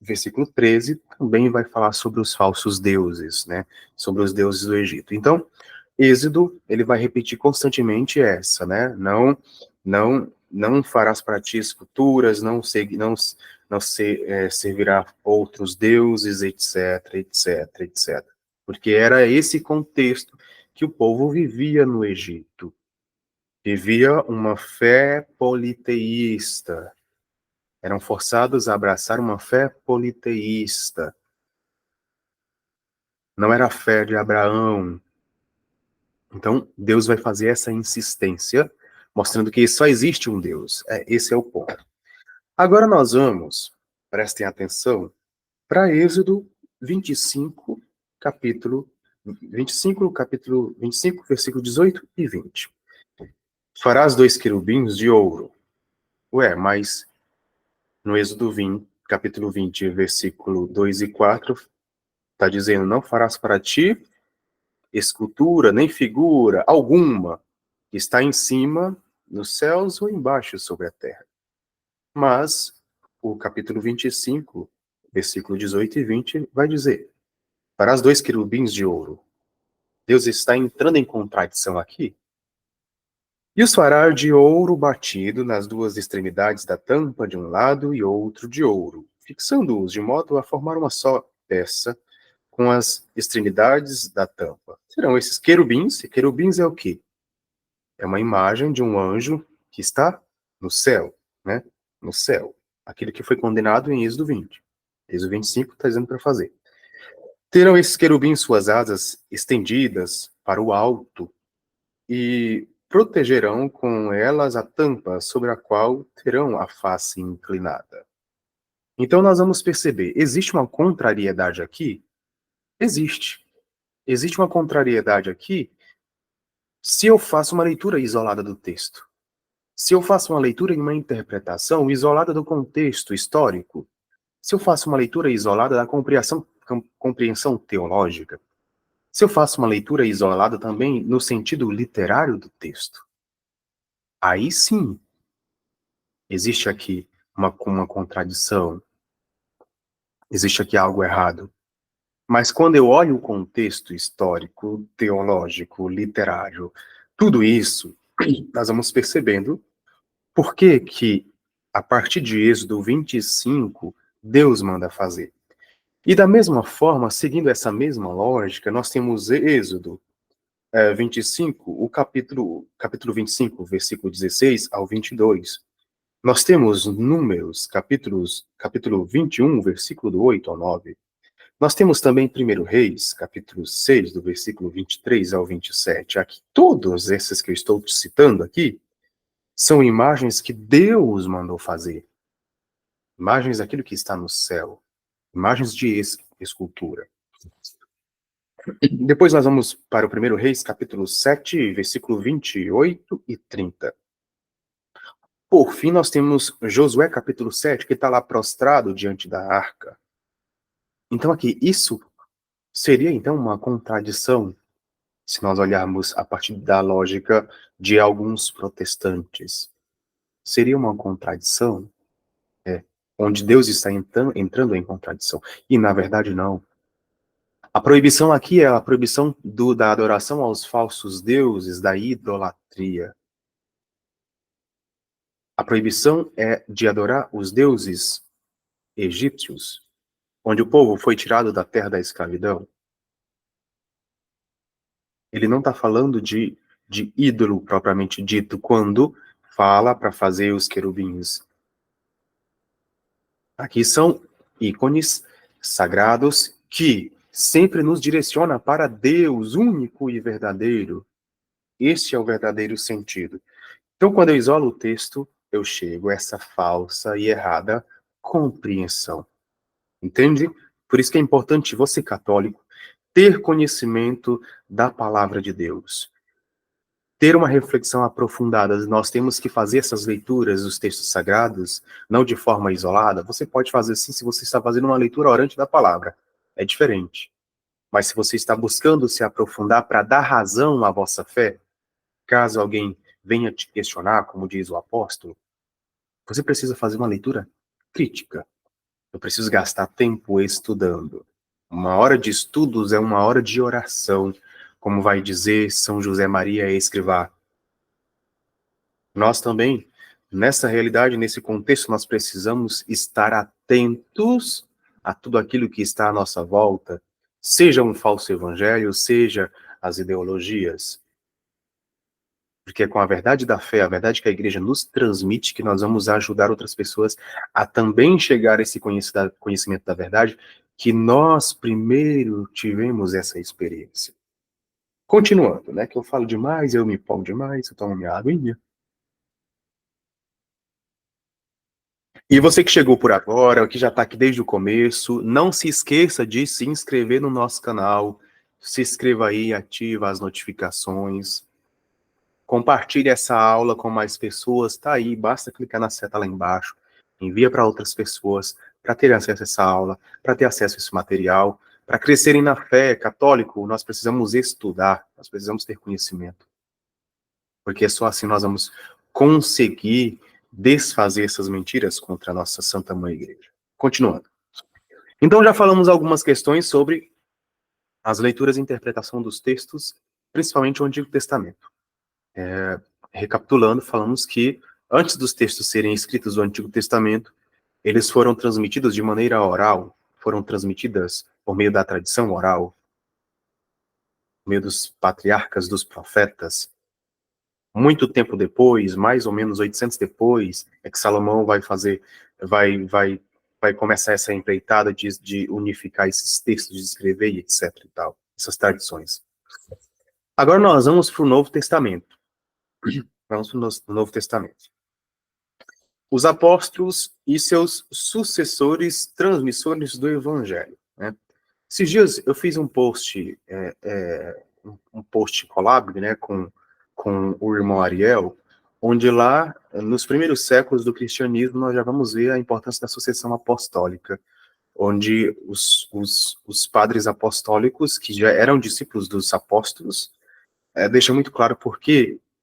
versículo 13, também vai falar sobre os falsos deuses, né? Sobre os deuses do Egito. Então, Êxodo, ele vai repetir constantemente essa, né? Não farás para ti esculturas, não servirá outros deuses, etc, etc, etc. Porque era esse contexto que o povo vivia no Egito. Vivia uma fé politeísta. Eram forçados a abraçar uma fé politeísta. Não era a fé de Abraão. Então, Deus vai fazer essa insistência, mostrando que só existe um Deus. Esse é o ponto. Agora nós vamos, prestem atenção, para Êxodo 25, capítulo 25, versículo 18 e 20. Farás 2 querubins de ouro. Mas no Êxodo 20, capítulo 20, versículo 2 e 4, está dizendo, não farás para ti escultura, nem figura alguma, que está em cima, nos céus ou embaixo sobre a terra. Mas o capítulo 25, versículo 18 e 20, vai dizer, farás 2 querubins de ouro. Deus está entrando em contradição aqui. E os fará de ouro batido nas duas extremidades da tampa de um lado e outro de ouro, fixando-os de modo a formar uma só peça com as extremidades da tampa. Serão esses querubins, e querubins é o quê? É uma imagem de um anjo que está no céu, né? No céu. Aquele que foi condenado em Êxodo 20. Êxodo 25 está dizendo para fazer. Terão esses querubins suas asas estendidas para o alto e protegerão com elas a tampa sobre a qual terão a face inclinada. Então nós vamos perceber, existe uma contrariedade aqui? Existe. Existe uma contrariedade aqui se eu faço uma leitura isolada do texto. Se eu faço uma leitura e uma interpretação isolada do contexto histórico. Se eu faço uma leitura isolada da compreensão teológica. Se eu faço uma leitura isolada também no sentido literário do texto, aí sim, existe aqui uma contradição, existe aqui algo errado. Mas quando eu olho o contexto histórico, teológico, literário, tudo isso, nós vamos percebendo por que que, a partir de Êxodo 25, Deus manda fazer. E da mesma forma, seguindo essa mesma lógica, nós temos Êxodo 25, o capítulo 25, versículo 16 ao 22. Nós temos Números, capítulo 21, versículo do 8 ao 9. Nós temos também 1 Reis, capítulo 6, do versículo 23 ao 27. Aqui, todos esses que eu estou citando aqui são imagens que Deus mandou fazer. Imagens daquilo que está no céu. Imagens de escultura. Depois nós vamos para o 1 Reis, capítulo 7, versículo 28 e 30. Por fim, nós temos Josué, capítulo 7, que está lá prostrado diante da arca. Então aqui, isso seria então uma contradição, se nós olharmos a partir da lógica de alguns protestantes. Seria uma contradição, onde Deus está entrando em contradição. E na verdade não. A proibição aqui é a proibição da adoração aos falsos deuses, da idolatria. A proibição é de adorar os deuses egípcios, onde o povo foi tirado da terra da escravidão. Ele não está falando de ídolo propriamente dito, quando fala para fazer os querubins. Aqui são ícones sagrados que sempre nos direciona para Deus único e verdadeiro. Este é o verdadeiro sentido. Então, quando eu isolo o texto, eu chego a essa falsa e errada compreensão. Entende? Por isso que é importante você, católico, ter conhecimento da palavra de Deus. Ter uma reflexão aprofundada. Nós temos que fazer essas leituras dos textos sagrados, não de forma isolada. Você pode fazer assim se você está fazendo uma leitura orante da palavra. É diferente. Mas se você está buscando se aprofundar para dar razão à vossa fé, caso alguém venha te questionar, como diz o apóstolo, você precisa fazer uma leitura crítica. Eu preciso gastar tempo estudando. Uma hora de estudos é uma hora de oração, como vai dizer São José Maria Escrivá. Nós também, nessa realidade, nesse contexto, nós precisamos estar atentos a tudo aquilo que está à nossa volta, seja um falso evangelho, seja as ideologias. Porque é com a verdade da fé, a verdade que a igreja nos transmite, que nós vamos ajudar outras pessoas a também chegar a esse conhecimento da verdade, que nós primeiro tivemos essa experiência. Continuando, né, que eu falo demais, eu me empolgo demais, eu tomo minha aguinha. E você que chegou por agora, que já está aqui desde o começo, não se esqueça de se inscrever no nosso canal, se inscreva aí, ativa as notificações, compartilhe essa aula com mais pessoas, tá aí, basta clicar na seta lá embaixo, envia para outras pessoas, para ter acesso a essa aula, para ter acesso a esse material, para crescerem na fé, católico, nós precisamos estudar, nós precisamos ter conhecimento, porque só assim nós vamos conseguir desfazer essas mentiras contra a nossa Santa Mãe Igreja. Continuando. Então já falamos algumas questões sobre as leituras e interpretação dos textos, principalmente o Antigo Testamento. Recapitulando, falamos que antes dos textos serem escritos do Antigo Testamento, eles foram transmitidos de maneira oral, foram transmitidas por meio da tradição oral, por meio dos patriarcas, dos profetas. Muito tempo depois, mais ou menos 800 depois, é que Salomão vai começar essa empreitada de unificar esses textos, de escrever e etc e tal, essas tradições. Agora nós vamos para o Novo Testamento. Vamos para o Novo Testamento. Os apóstolos e seus sucessores, transmissores do Evangelho. Né? Esses dias eu fiz um post, um post collab, né, com o irmão Ariel, onde lá, nos primeiros séculos do cristianismo, nós já vamos ver a importância da sucessão apostólica, onde os padres apostólicos, que já eram discípulos dos apóstolos, deixa muito claro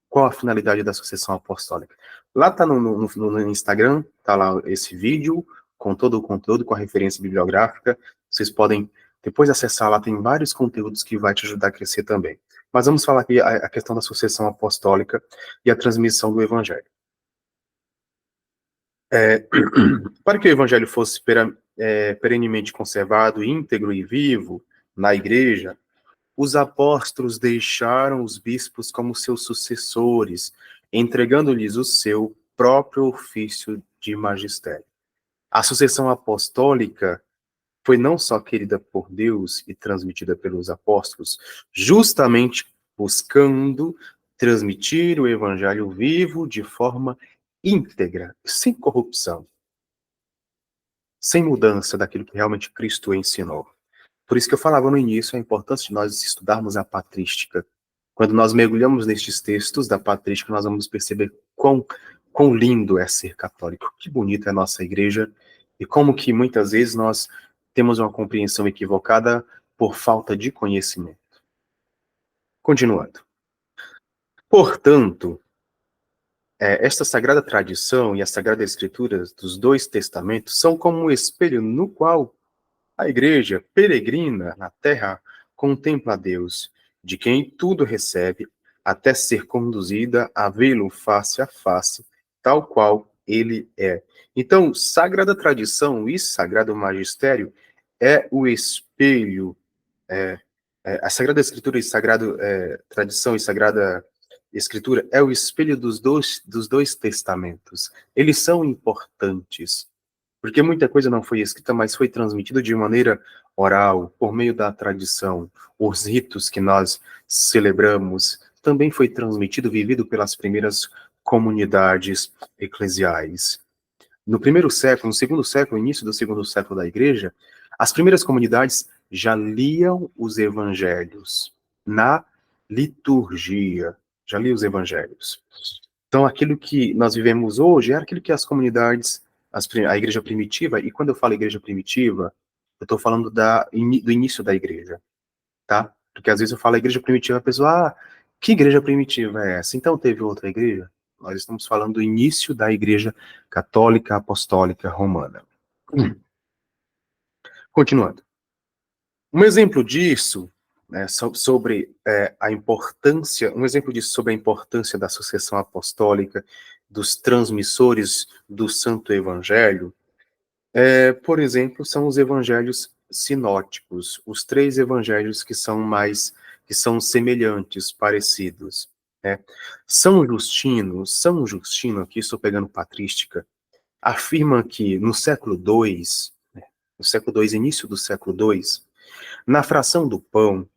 qual a finalidade da sucessão apostólica. Lá está no Instagram, está lá esse vídeo, com todo o conteúdo, com a referência bibliográfica. Vocês podem depois acessar lá, tem vários conteúdos que vai te ajudar a crescer também. Mas vamos falar aqui a questão da sucessão apostólica e a transmissão do evangelho. Para que o evangelho fosse perenemente conservado, íntegro e vivo na igreja, os apóstolos deixaram os bispos como seus sucessores, entregando-lhes o seu próprio ofício de magistério. A sucessão apostólica foi não só querida por Deus e transmitida pelos apóstolos, justamente buscando transmitir o evangelho vivo de forma íntegra, sem corrupção, sem mudança daquilo que realmente Cristo ensinou. Por isso que eu falava no início a importância de nós estudarmos a patrística. Quando nós mergulhamos nestes textos da patrística, nós vamos perceber quão lindo é ser católico, que bonita é a nossa igreja, e como que muitas vezes nós temos uma compreensão equivocada por falta de conhecimento. Continuando. Portanto, esta sagrada tradição e a sagrada escritura dos dois testamentos são como um espelho no qual a igreja peregrina na terra contempla a Deus, de quem tudo recebe, até ser conduzida a vê-lo face a face, tal qual ele é. Então, sagrada tradição e sagrado magistério é o espelho, a Sagrada Escritura e Sagrada Tradição e Sagrada Escritura é o espelho dos dois testamentos. Eles são importantes, porque muita coisa não foi escrita, mas foi transmitida de maneira oral, por meio da tradição. Os ritos que nós celebramos também foi transmitido, vivido pelas primeiras comunidades eclesiais. No primeiro século, no segundo século, início do segundo século da igreja, as primeiras comunidades já liam os evangelhos na liturgia, já liam os evangelhos. Então, aquilo que nós vivemos hoje é aquilo que as comunidades, a igreja primitiva, e quando eu falo igreja primitiva, eu estou falando do início da igreja, tá? Porque às vezes eu falo igreja primitiva, a pessoa, que igreja primitiva é essa? Então teve outra igreja? Nós estamos falando do início da igreja católica apostólica romana. Continuando. Um exemplo disso, sobre a importância da sucessão apostólica, dos transmissores do Santo Evangelho, por exemplo, são os evangelhos sinóticos, os 3 evangelhos que são semelhantes, parecidos. São Justino, aqui estou pegando patrística, afirma que no século II, início do século II, na fração do pão,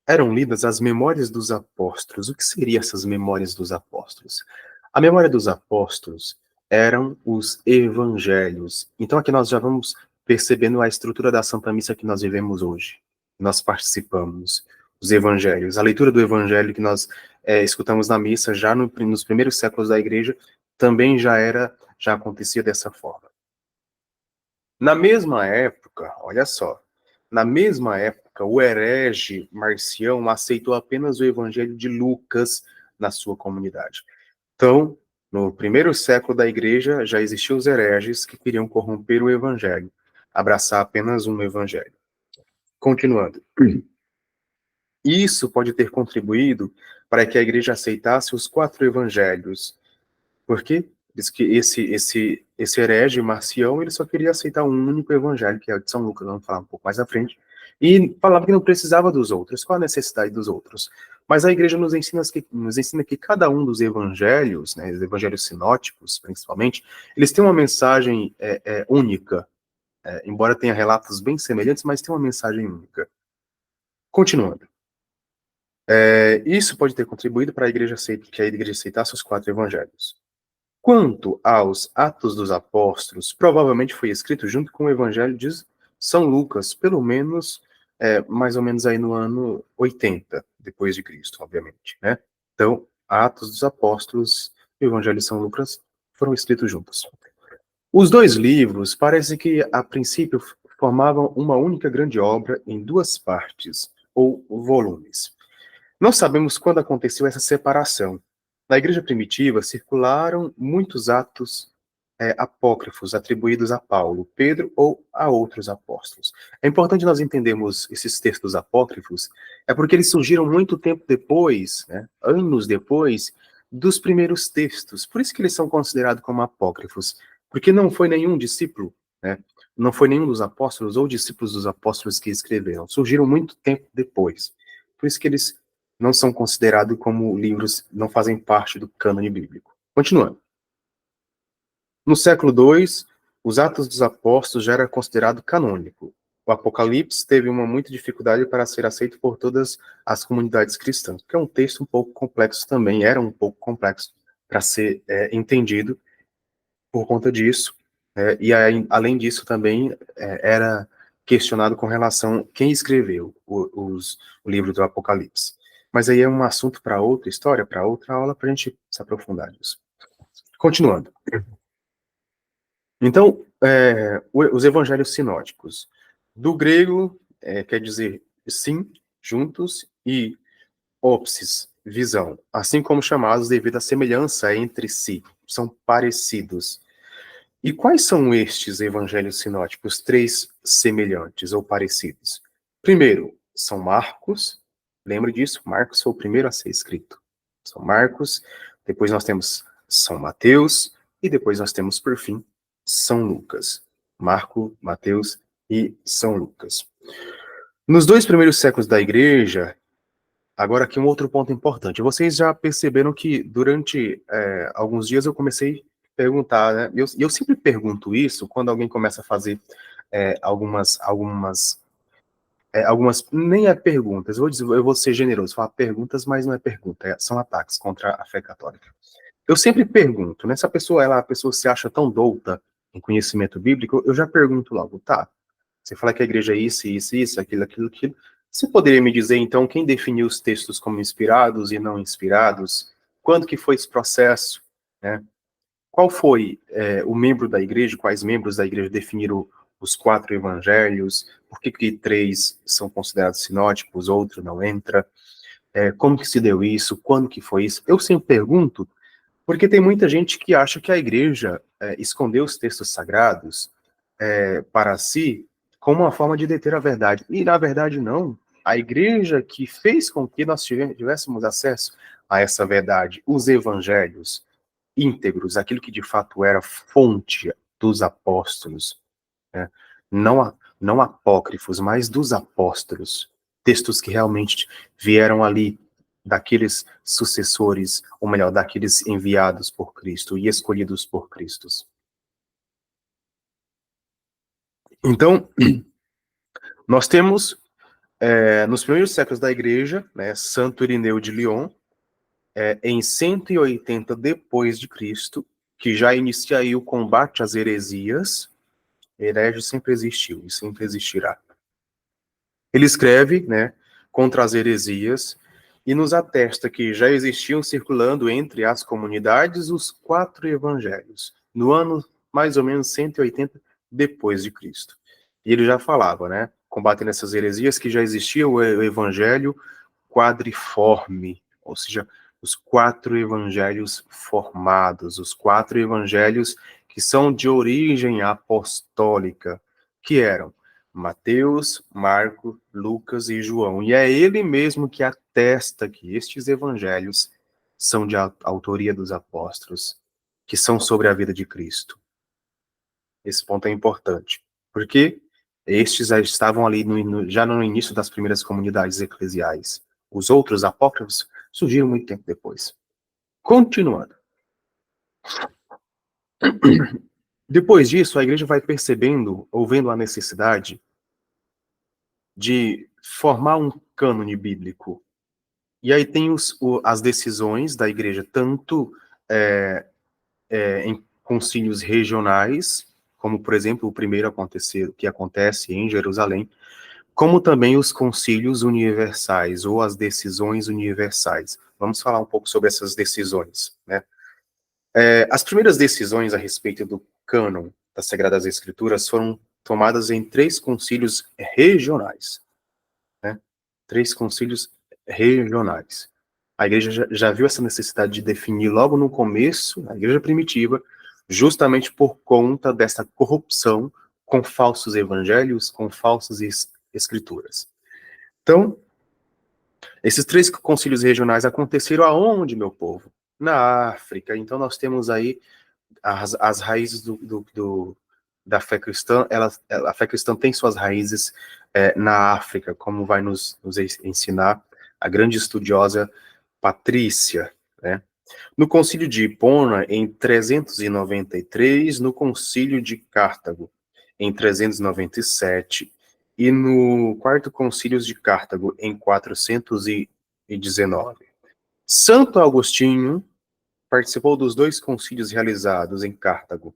eram lidas as memórias dos apóstolos. O que seriam essas memórias dos apóstolos? A memória dos apóstolos eram os evangelhos. Então aqui nós já vamos percebendo a estrutura da Santa Missa que nós vivemos hoje. Nós participamos, os evangelhos. A leitura do evangelho que nós escutamos na missa já nos primeiros séculos da igreja também já acontecia dessa forma. Na mesma época, olha só, o herege Marcião aceitou apenas o evangelho de Lucas na sua comunidade. Então, no primeiro século da igreja, já existiam os hereges que queriam corromper o evangelho, abraçar apenas um evangelho. Continuando. Isso pode ter contribuído para que a igreja aceitasse os 4 evangelhos. Por quê? Diz que esse herege Marcião, ele só queria aceitar um único evangelho, que é o de São Lucas, vamos falar um pouco mais à frente, e falava que não precisava dos outros. Qual a necessidade dos outros? Mas a igreja nos ensina que cada um dos evangelhos, os evangelhos sinóticos, principalmente, eles têm uma mensagem única, embora tenha relatos bem semelhantes, mas tem uma mensagem única. Continuando. Isso pode ter contribuído para que a igreja aceitasse os 4 evangelhos. Quanto aos Atos dos Apóstolos, provavelmente foi escrito junto com o Evangelho de São Lucas, pelo menos, mais ou menos aí no ano 80, depois de Cristo, obviamente, né? Então, Atos dos Apóstolos e o Evangelho de São Lucas foram escritos juntos. Os 2 livros parece que, a princípio, formavam uma única grande obra em duas partes, ou volumes. Não sabemos quando aconteceu essa separação. Na igreja primitiva circularam muitos atos apócrifos atribuídos a Paulo, Pedro ou a outros apóstolos. É importante nós entendermos esses textos apócrifos, é porque eles surgiram muito tempo depois, né, anos depois, dos primeiros textos. Por isso que eles são considerados como apócrifos, porque não foi nenhum discípulo, né, não foi nenhum dos apóstolos ou discípulos dos apóstolos que escreveram. Surgiram muito tempo depois. Por isso que eles não são considerados como livros, não fazem parte do cânone bíblico. Continuando. No século II, os Atos dos Apóstolos já era considerado canônico. O Apocalipse teve uma muita dificuldade para ser aceito por todas as comunidades cristãs, porque é um texto um pouco complexo também, era um pouco complexo para ser entendido por conta disso. E além disso também era questionado com relação a quem escreveu o livro do Apocalipse. Mas aí é um assunto para outra história, para outra aula, para a gente se aprofundar nisso. Continuando. Então, os evangelhos sinóticos. Do grego, quer dizer sim, juntos, e ópsis, visão, assim como chamados devido à semelhança entre si, são parecidos. E quais são estes evangelhos sinóticos, três semelhantes ou parecidos? Primeiro, São Marcos, lembre disso, Marcos foi o primeiro a ser escrito. São Marcos, depois nós temos São Mateus, e depois nós temos, por fim, São Lucas. Marco, Mateus e São Lucas. Nos 2 primeiros séculos da igreja, agora aqui um outro ponto importante. Vocês já perceberam que durante alguns dias eu comecei a perguntar, né? Eu sempre pergunto isso quando alguém começa a fazer algumas, nem é perguntas, eu vou ser generoso, falar perguntas, mas não é pergunta, são ataques contra a fé católica. Eu sempre pergunto, né? Se a pessoa se acha tão douta em conhecimento bíblico, eu já pergunto logo, tá? Você fala que a igreja é isso, aquilo. Você poderia me dizer, então, quem definiu os textos como inspirados e não inspirados? Quando que foi esse processo? Né? Qual foi o membro da igreja, quais membros da igreja definiram os 4 evangelhos? Por que 3 são considerados sinóticos, outro não entra? Como que se deu isso? Quando que foi isso? Eu sempre pergunto, porque tem muita gente que acha que a igreja escondeu os textos sagrados para si como uma forma de deter a verdade. E, na verdade, não. A igreja que fez com que nós tivéssemos acesso a essa verdade, os evangelhos íntegros, aquilo que de fato era fonte dos apóstolos, né? Não apócrifos, mas dos apóstolos, textos que realmente vieram ali daqueles sucessores, ou melhor, daqueles enviados por Cristo e escolhidos por Cristo. Então, nós temos, nos primeiros séculos da igreja, né, Santo Irineu de Lyon, em 180 depois de Cristo, que já inicia aí o combate às heresias. Herege sempre existiu e sempre existirá. Ele escreve, né, contra as heresias e nos atesta que já existiam circulando entre as comunidades os 4 evangelhos, no ano mais ou menos 180 depois de Cristo. E ele já falava, né, combatendo essas heresias, que já existia o evangelho quadriforme, ou seja, os 4 evangelhos formados, os 4 evangelhos que são de origem apostólica, que eram Mateus, Marco, Lucas e João. E é ele mesmo que atesta que estes evangelhos são de autoria dos apóstolos, que são sobre a vida de Cristo. Esse ponto é importante, porque estes já estavam ali já no início das primeiras comunidades eclesiais. Os outros apócrifos surgiram muito tempo depois. Continuando. Depois disso, a igreja vai percebendo, ou vendo a necessidade de formar um cânone bíblico. E aí tem as decisões da igreja, tanto em concílios regionais, como, por exemplo, o primeiro que acontece em Jerusalém, como também os concílios universais, ou as decisões universais. Vamos falar um pouco sobre essas decisões, né? As primeiras decisões a respeito do cânon das Sagradas Escrituras foram tomadas em 3 concílios regionais, né? 3 concílios regionais. A igreja já viu essa necessidade de definir logo no começo, na igreja primitiva, justamente por conta dessa corrupção com falsos evangelhos, com falsas escrituras. Então, esses 3 concílios regionais aconteceram aonde, meu povo? Na África. Então, nós temos aí as raízes da fé cristã. A fé cristã tem suas raízes na África, como vai nos ensinar a grande estudiosa Patrícia, né? No concílio de Hipona, em 393, no concílio de Cartago, em 397, e no quarto concílio de Cartago, em 419. Santo Agostinho participou dos 2 concílios realizados em Cartago,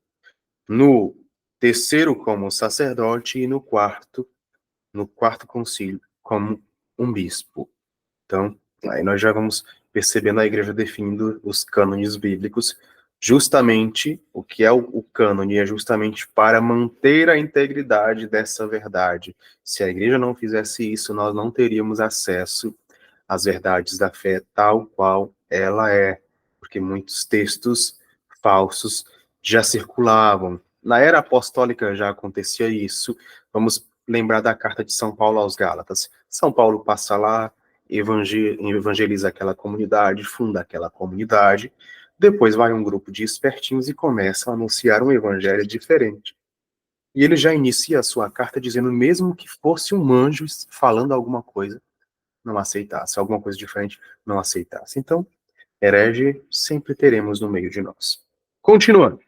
no terceiro como sacerdote e no quarto concílio como um bispo. Então, aí nós já vamos percebendo a igreja definindo os cânones bíblicos. Justamente, o que é o cânone é justamente para manter a integridade dessa verdade. Se a igreja não fizesse isso, nós não teríamos acesso às verdades da fé tal qual ela é, porque muitos textos falsos já circulavam. Na era apostólica já acontecia isso. Vamos lembrar da carta de São Paulo aos Gálatas. São Paulo passa lá, evangeliza aquela comunidade, funda aquela comunidade, depois vai um grupo de espertinhos e começam a anunciar um evangelho diferente. E ele já inicia a sua carta dizendo, mesmo que fosse um anjo falando alguma coisa, não aceitasse, alguma coisa diferente, não aceitasse. Então, herege sempre teremos no meio de nós. Continuando.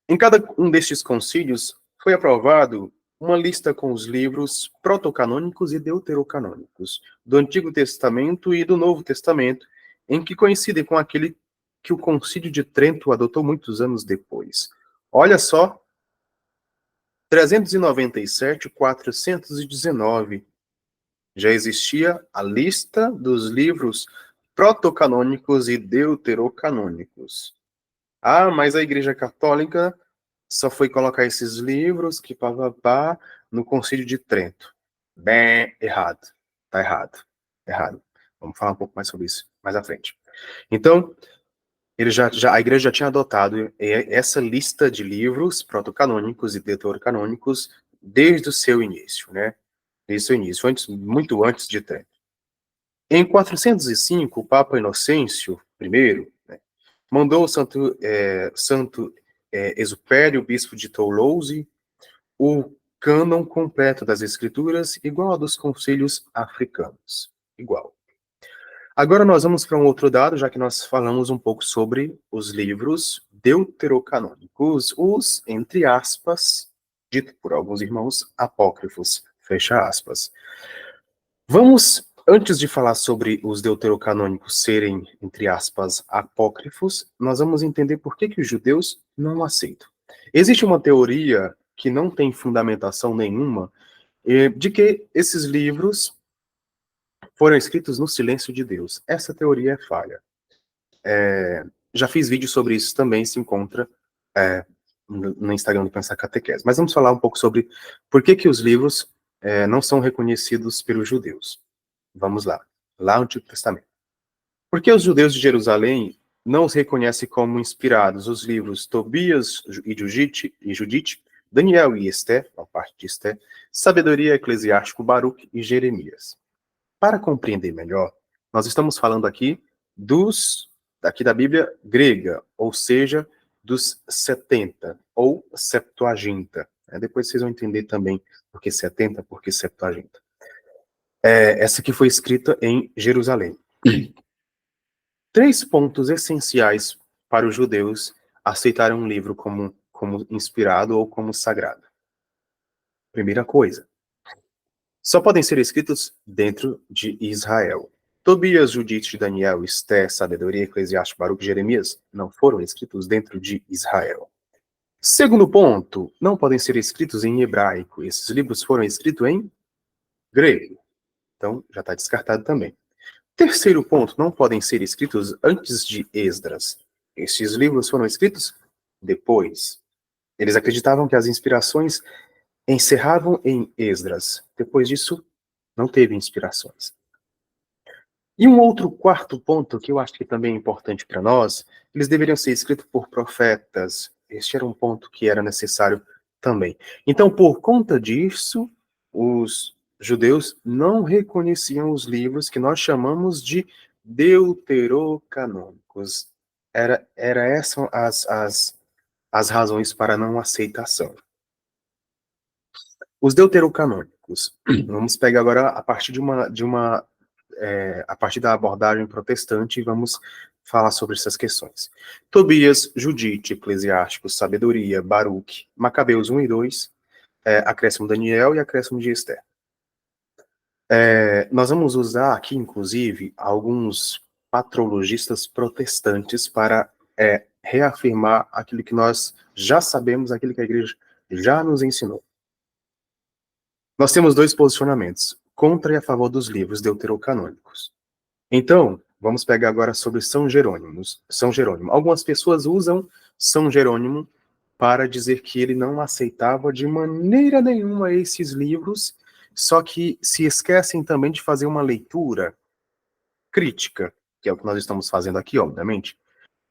Em cada um destes concílios foi aprovado uma lista com os livros protocanônicos e deuterocanônicos, do Antigo Testamento e do Novo Testamento, em que coincidem com aquele que o Concílio de Trento adotou muitos anos depois. Olha só, 397, 419, já existia a lista dos livros protocanônicos e deuterocanônicos. Ah, mas a Igreja Católica só foi colocar esses livros que pá, no Concílio de Trento. Bem, errado. Tá errado. Errado. Vamos falar um pouco mais sobre isso mais à frente. Então, a igreja já tinha adotado essa lista de livros protocanônicos e deuterocanônicos desde o seu início, né? Desde o seu início, muito antes de Trento. Em 405, o Papa Inocêncio I, né, mandou o Santo Exupério, bispo de Toulouse, o cânon completo das escrituras, igual ao dos concílios africanos. Igual. Agora nós vamos para um outro dado, já que nós falamos um pouco sobre os livros deuterocanônicos, os, entre aspas, dito por alguns irmãos, apócrifos, fecha aspas. Vamos, antes de falar sobre os deuterocanônicos serem, entre aspas, apócrifos, nós vamos entender por que os judeus não aceitam. Existe uma teoria que não tem fundamentação nenhuma, de que esses livros foram escritos no silêncio de Deus. Essa teoria é falha. Já fiz vídeo sobre isso também, se encontra no Instagram do Pensar Catequese. Mas vamos falar um pouco sobre por que os livros não são reconhecidos pelos judeus. Vamos lá no Antigo Testamento. Por que os judeus de Jerusalém não os reconhecem como inspirados? Os livros Tobias e Judite, Daniel e Esté, a parte de Esté, Sabedoria Eclesiástico, Baruque e Jeremias. Para compreender melhor, nós estamos falando aqui da Bíblia grega, ou seja, dos 70, ou Septuaginta. Depois vocês vão entender também por que 70, por que Septuaginta. Essa que foi escrita em Jerusalém. 3 pontos essenciais para os judeus aceitarem um livro como inspirado ou como sagrado. Primeira coisa, só podem ser escritos dentro de Israel. Tobias, Judite, Daniel, Esté, Sabedoria, Eclesiástico, Baruque e Jeremias não foram escritos dentro de Israel. Segundo ponto, não podem ser escritos em hebraico. Esses livros foram escritos em grego. Então, já está descartado também. Terceiro ponto, não podem ser escritos antes de Esdras. Esses livros foram escritos depois. Eles acreditavam que as inspirações encerravam em Esdras. Depois disso, não teve inspirações. E um outro quarto ponto, que eu acho que também é importante para nós, eles deveriam ser escritos por profetas. Este era um ponto que era necessário também. Então, por conta disso, os judeus não reconheciam os livros que nós chamamos de deuterocanônicos. Era essas as razões para não aceitação. Os deuterocanônicos. Vamos pegar agora a partir a partir da abordagem protestante, vamos falar sobre essas questões. Tobias, Judite, Eclesiásticos, Sabedoria, Baruque, Macabeus 1 e 2, acréscimo Daniel e acréscimo de Esther. Nós vamos usar aqui, inclusive, alguns patrologistas protestantes para reafirmar aquilo que nós já sabemos, aquilo que a igreja já nos ensinou. Nós temos dois posicionamentos, contra e a favor dos livros deuterocanônicos. Então, vamos pegar agora sobre São Jerônimo. São Jerônimo. Algumas pessoas usam São Jerônimo para dizer que ele não aceitava de maneira nenhuma esses livros, só que se esquecem também de fazer uma leitura crítica, que é o que nós estamos fazendo aqui, obviamente,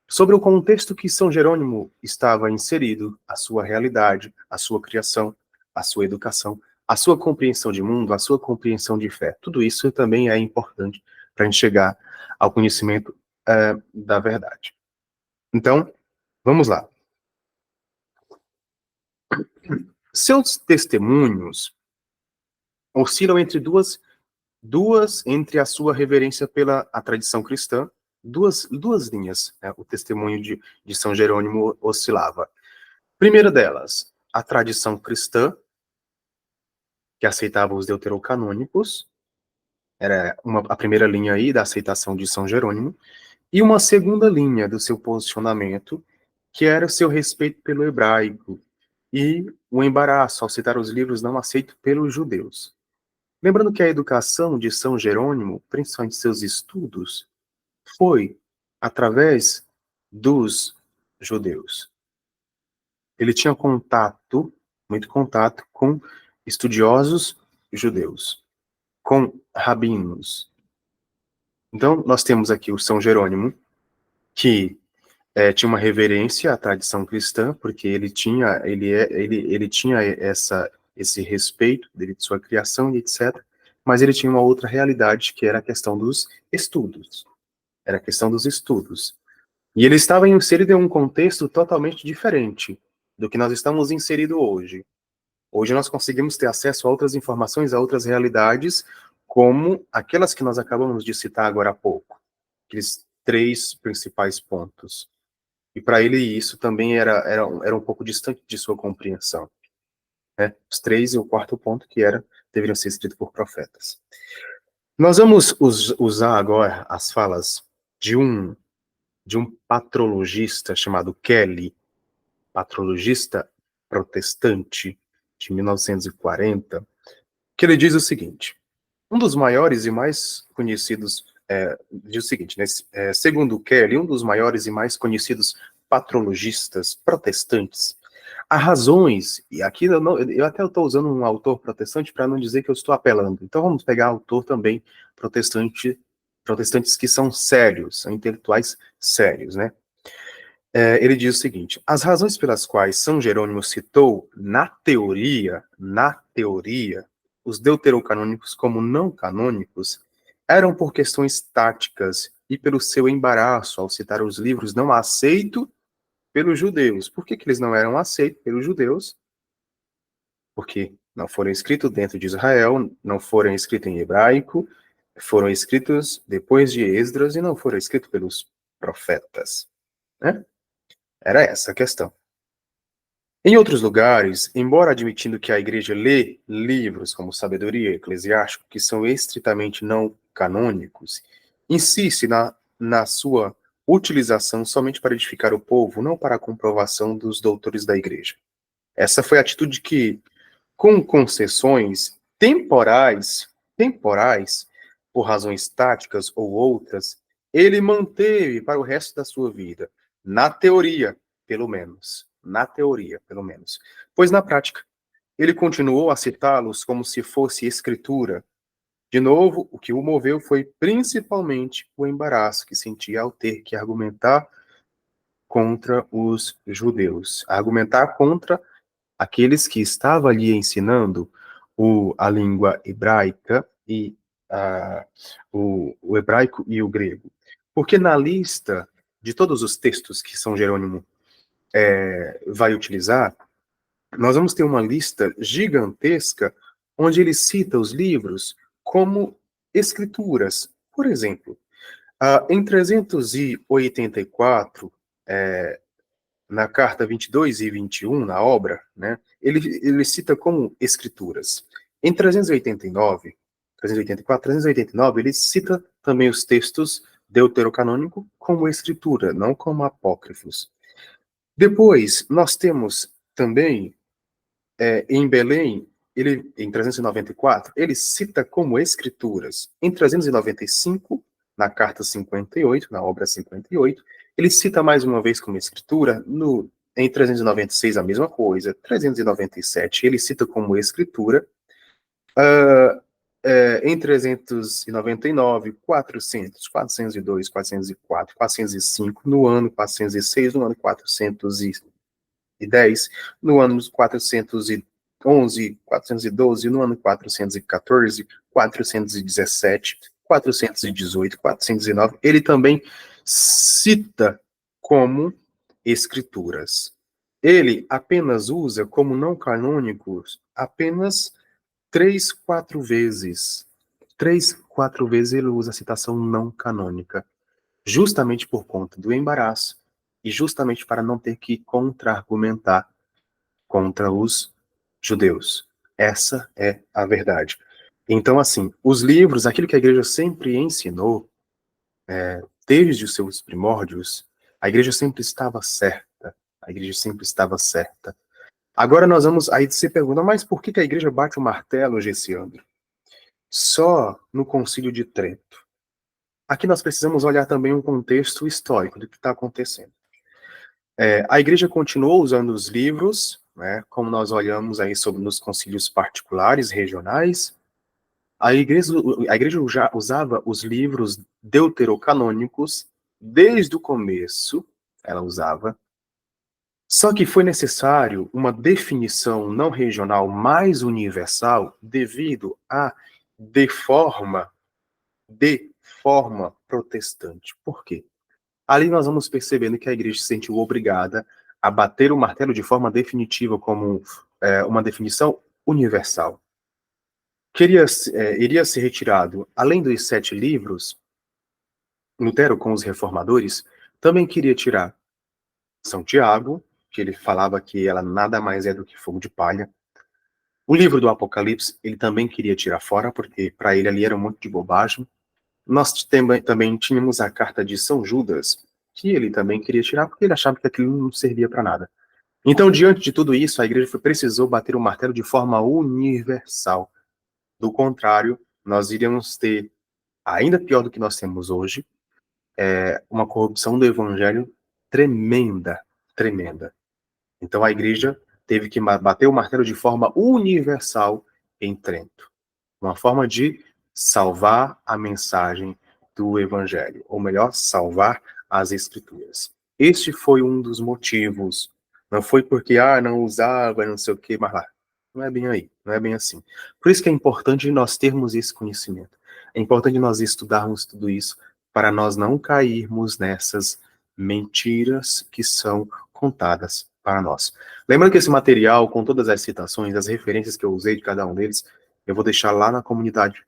sobre o contexto que São Jerônimo estava inserido, a sua realidade, a sua criação, a sua educação, a sua compreensão de mundo, a sua compreensão de fé. Tudo isso também é importante para a gente chegar ao conhecimento da verdade. Então, vamos lá. Seus testemunhos oscilam entre entre a sua reverência pela a tradição cristã, duas linhas, o testemunho de São Jerônimo oscilava. Primeira delas, a tradição cristã, que aceitava os deuterocanônicos, era a primeira linha aí da aceitação de São Jerônimo, e uma segunda linha do seu posicionamento, que era o seu respeito pelo hebraico, e o embaraço ao citar os livros não aceitos pelos judeus. Lembrando que a educação de São Jerônimo, principalmente seus estudos, foi através dos judeus. Ele tinha muito contato com estudiosos judeus, com rabinos. Então, nós temos aqui o São Jerônimo, que tinha uma reverência à tradição cristã, porque ele tinha esse respeito dele, de sua criação e etc., mas ele tinha uma outra realidade, que era a questão dos estudos. Era a questão dos estudos. E ele estava inserido em um contexto totalmente diferente do que nós estamos inseridos hoje. Hoje nós conseguimos ter acesso a outras informações, a outras realidades, como aquelas que nós acabamos de citar agora há pouco. Aqueles 3 principais pontos. E para ele isso também era um pouco distante de sua compreensão. Né? Os 3 e o 4º ponto que deveriam ser escritos por profetas. Nós vamos usar agora as falas de um patrologista chamado Kelly, patrologista protestante de 1940, que ele diz o seguinte: um dos maiores e mais conhecidos, diz o seguinte, né, segundo Kelly, um dos maiores e mais conhecidos patrologistas protestantes, há razões, e aqui eu até estou usando um autor protestante para não dizer que eu estou apelando, então vamos pegar autor também protestantes que são sérios, são intelectuais sérios, né? Ele diz o seguinte: as razões pelas quais São Jerônimo citou, na teoria, os deuterocanônicos como não canônicos, eram por questões táticas e pelo seu embaraço ao citar os livros não aceitos pelos judeus. Por que eles não eram aceitos pelos judeus? Porque não foram escritos dentro de Israel, não foram escritos em hebraico, foram escritos depois de Esdras e não foram escritos pelos profetas, né? Era essa a questão. Em outros lugares, embora admitindo que a igreja lê livros como Sabedoria e Eclesiástico, que são estritamente não canônicos, insiste na sua utilização somente para edificar o povo, não para a comprovação dos doutores da igreja. Essa foi a atitude que, com concessões temporais, por razões táticas ou outras, ele manteve para o resto da sua vida. Na teoria, pelo menos. na teoria, pelo menos. Pois na prática, ele continuou a citá-los como se fosse escritura. De novo, o que o moveu foi principalmente o embaraço que sentia ao ter que argumentar contra os judeus, argumentar contra aqueles que estavam ali ensinando a língua hebraica e o hebraico e o grego. Porque na lista de todos os textos que São Jerônimo vai utilizar, nós vamos ter uma lista gigantesca onde ele cita os livros como escrituras. Por exemplo, em 384, na carta 22 e 21, na obra, né, ele cita como escrituras. Em 389, 384, 389, ele cita também os textos deuterocanônicos como escritura, não como apócrifos. Depois, nós temos também, em Belém, em 394, ele cita como escrituras. Em 395, na carta 58, na obra 58, ele cita mais uma vez como escritura. Em 396, a mesma coisa. 397, ele cita como escritura. Em 399, 400, 402, 404, 405, no ano 406, no ano 410, no ano 411, 412, no ano 414, 417, 418, 419, ele também cita como escrituras. Ele apenas usa como não canônicos apenas 3, 4 vezes. 3, 4 vezes ele usa a citação não canônica, justamente por conta do embaraço e justamente para não ter que contra-argumentar contra os judeus. Essa é a verdade. Então, assim, os livros, aquilo que a igreja sempre ensinou, desde os seus primórdios, a igreja sempre estava certa. A igreja sempre estava certa. Agora nós vamos, aí você pergunta, mas por que a igreja bate o martelo, Gessiandro? Só no Concílio de Trento. Aqui nós precisamos olhar também um contexto histórico do que está acontecendo. A igreja continuou usando os livros, né, como nós olhamos aí nos concílios particulares, regionais. A igreja já usava os livros deuterocanônicos desde o começo, ela usava. Só que foi necessário uma definição não regional mais universal devido à deforma protestante. Por quê? Ali nós vamos percebendo que a igreja se sentiu obrigada a bater o martelo de forma definitiva como uma definição universal. Iria ser retirado, além dos 7 livros, Lutero com os reformadores também queria tirar São Tiago, que ele falava que ela nada mais é do que fogo de palha. O livro do Apocalipse, ele também queria tirar fora, porque para ele ali era um monte de bobagem. Nós também tínhamos a carta de São Judas, que ele também queria tirar, porque ele achava que aquilo não servia para nada. Então, diante de tudo isso, a igreja precisou bater o martelo de forma universal. Do contrário, nós iríamos ter, ainda pior do que nós temos hoje, uma corrupção do evangelho tremenda, tremenda. Então a igreja teve que bater o martelo de forma universal em Trento. Uma forma de salvar a mensagem do evangelho, ou melhor, salvar as escrituras. Este foi um dos motivos. Não foi porque, não usava, não sei o que, mas lá. Não é bem aí, não é bem assim. Por isso que é importante nós termos esse conhecimento. É importante nós estudarmos tudo isso para nós não cairmos nessas mentiras que são contadas para nós. Lembrando que esse material, com todas as citações, as referências que eu usei de cada um deles, eu vou deixar lá na comunidade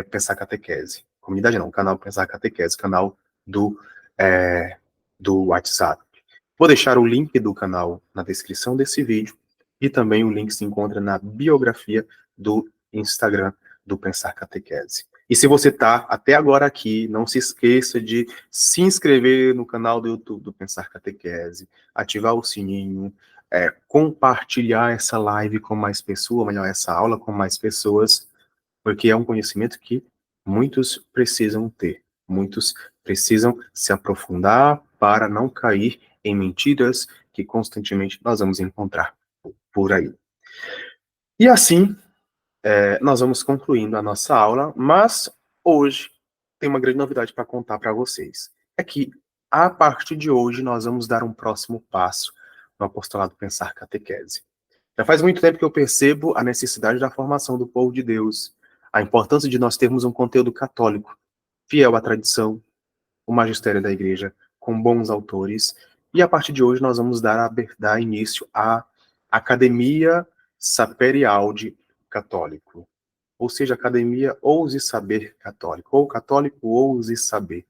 Pensar Catequese. Comunidade não, canal Pensar Catequese, canal do WhatsApp. Vou deixar o link do canal na descrição desse vídeo e também o link se encontra na biografia do Instagram do Pensar Catequese. E se você está até agora aqui, não se esqueça de se inscrever no canal do YouTube do Pensar Catequese, ativar o sininho, compartilhar essa live com mais pessoas, melhor, essa aula com mais pessoas, porque é um conhecimento que muitos precisam ter, muitos precisam se aprofundar para não cair em mentiras que constantemente nós vamos encontrar por aí. E assim, nós vamos concluindo a nossa aula, mas hoje tem uma grande novidade para contar para vocês. É que, a partir de hoje, nós vamos dar um próximo passo no Apostolado Pensar Catequese. Já faz muito tempo que eu percebo a necessidade da formação do povo de Deus, a importância de nós termos um conteúdo católico, fiel à tradição, o magistério da igreja, com bons autores, e a partir de hoje nós vamos dar início à Academia Sapere Aude Católico, ou seja, Academia Ouse Saber Católico, ou Católico Ouse Saber,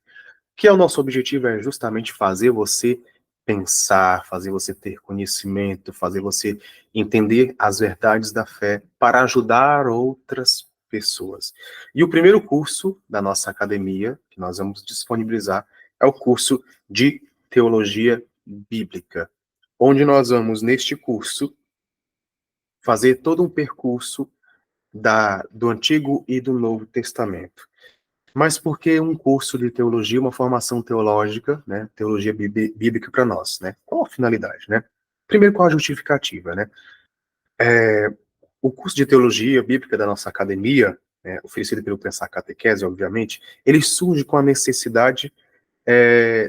que é o nosso objetivo é justamente fazer você pensar, fazer você ter conhecimento, fazer você entender as verdades da fé para ajudar outras pessoas. E o primeiro curso da nossa academia, que nós vamos disponibilizar, é o curso de Teologia Bíblica, onde nós vamos, neste curso, fazer todo um percurso do Antigo e do Novo Testamento. Mas por que um curso de teologia, uma formação teológica, né, teologia bíblica para nós, né? Qual a finalidade, né? Primeiro, qual a justificativa, né? O curso de teologia bíblica da nossa academia, né, oferecido pelo Pensar Catequese, obviamente, ele surge com a necessidade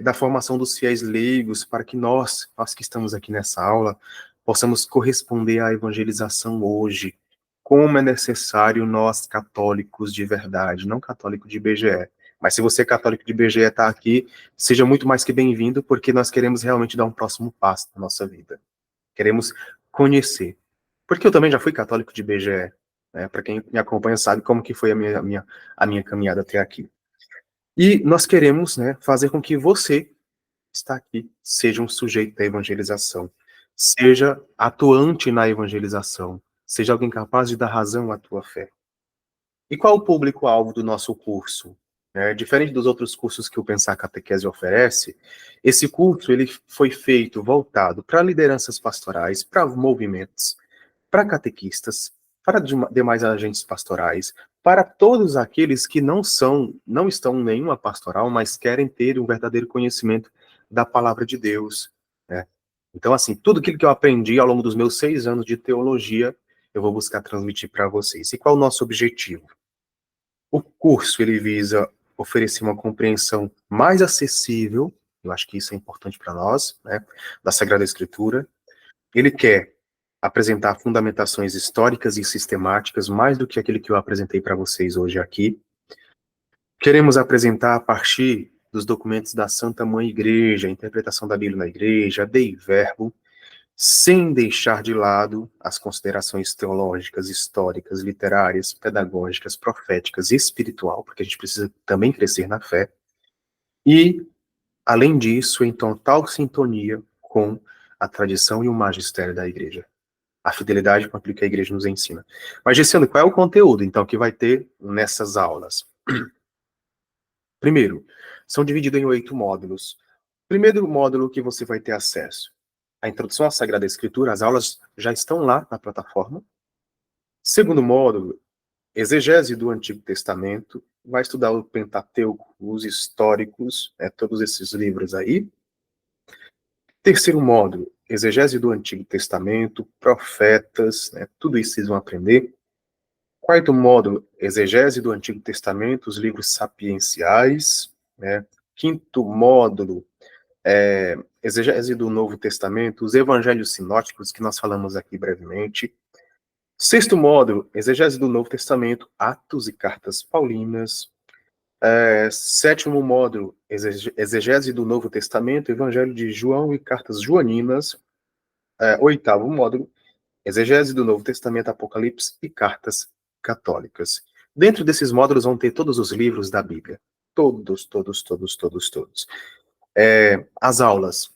da formação dos fiéis leigos, para que nós que estamos aqui nessa aula, possamos corresponder à evangelização hoje, como é necessário nós católicos de verdade, não católico de IBGE. Mas se você é católico de IBGE está aqui, seja muito mais que bem-vindo, porque nós queremos realmente dar um próximo passo na nossa vida. Queremos conhecer. Porque eu também já fui católico de IBGE, né? Para quem me acompanha sabe como que foi a minha caminhada até aqui. E nós queremos, né, fazer com que você está aqui seja um sujeito da evangelização, seja atuante na evangelização, seja alguém capaz de dar razão à tua fé. E qual o público-alvo do nosso curso? Diferente dos outros cursos que o Pensar Catequese oferece, esse curso ele foi feito voltado para lideranças pastorais, para movimentos, para catequistas, para demais agentes pastorais, para todos aqueles que não estão em nenhuma pastoral, mas querem ter um verdadeiro conhecimento da palavra de Deus, né? Então, assim, tudo aquilo que eu aprendi ao longo dos meus 6 anos de teologia, eu vou buscar transmitir para vocês. E qual é o nosso objetivo? O curso, ele visa oferecer uma compreensão mais acessível, eu acho que isso é importante para nós, né, da Sagrada Escritura. Ele quer apresentar fundamentações históricas e sistemáticas, mais do que aquele que eu apresentei para vocês hoje aqui. Queremos apresentar a partir dos documentos da Santa Mãe Igreja, a interpretação da Bíblia na Igreja, Dei Verbo, sem deixar de lado as considerações teológicas, históricas, literárias, pedagógicas, proféticas e espiritual, porque a gente precisa também crescer na fé. E, além disso, em total sintonia com a tradição e o magistério da Igreja. A fidelidade com aquilo que a Igreja nos ensina. Mas, Gessiano, qual é o conteúdo, então, que vai ter nessas aulas? Primeiro, são divididos em 8 módulos. Primeiro módulo que você vai ter acesso, a introdução à Sagrada Escritura, as aulas já estão lá na plataforma. Segundo módulo, exegese do Antigo Testamento, vai estudar o Pentateuco, os históricos, todos esses livros aí. Terceiro módulo, exegese do Antigo Testamento, profetas, tudo isso vocês vão aprender. Quarto módulo, exegese do Antigo Testamento, os livros sapienciais. Quinto módulo, exegese do Novo Testamento, os evangelhos sinóticos, que nós falamos aqui brevemente. Sexto módulo, exegese do Novo Testamento, Atos e Cartas Paulinas. Sétimo módulo, exegese do Novo Testamento, Evangelho de João e Cartas Joaninas. Oitavo módulo, exegese do Novo Testamento, Apocalipse e Cartas Católicas. Dentro desses módulos vão ter todos os livros da Bíblia. Todos. As aulas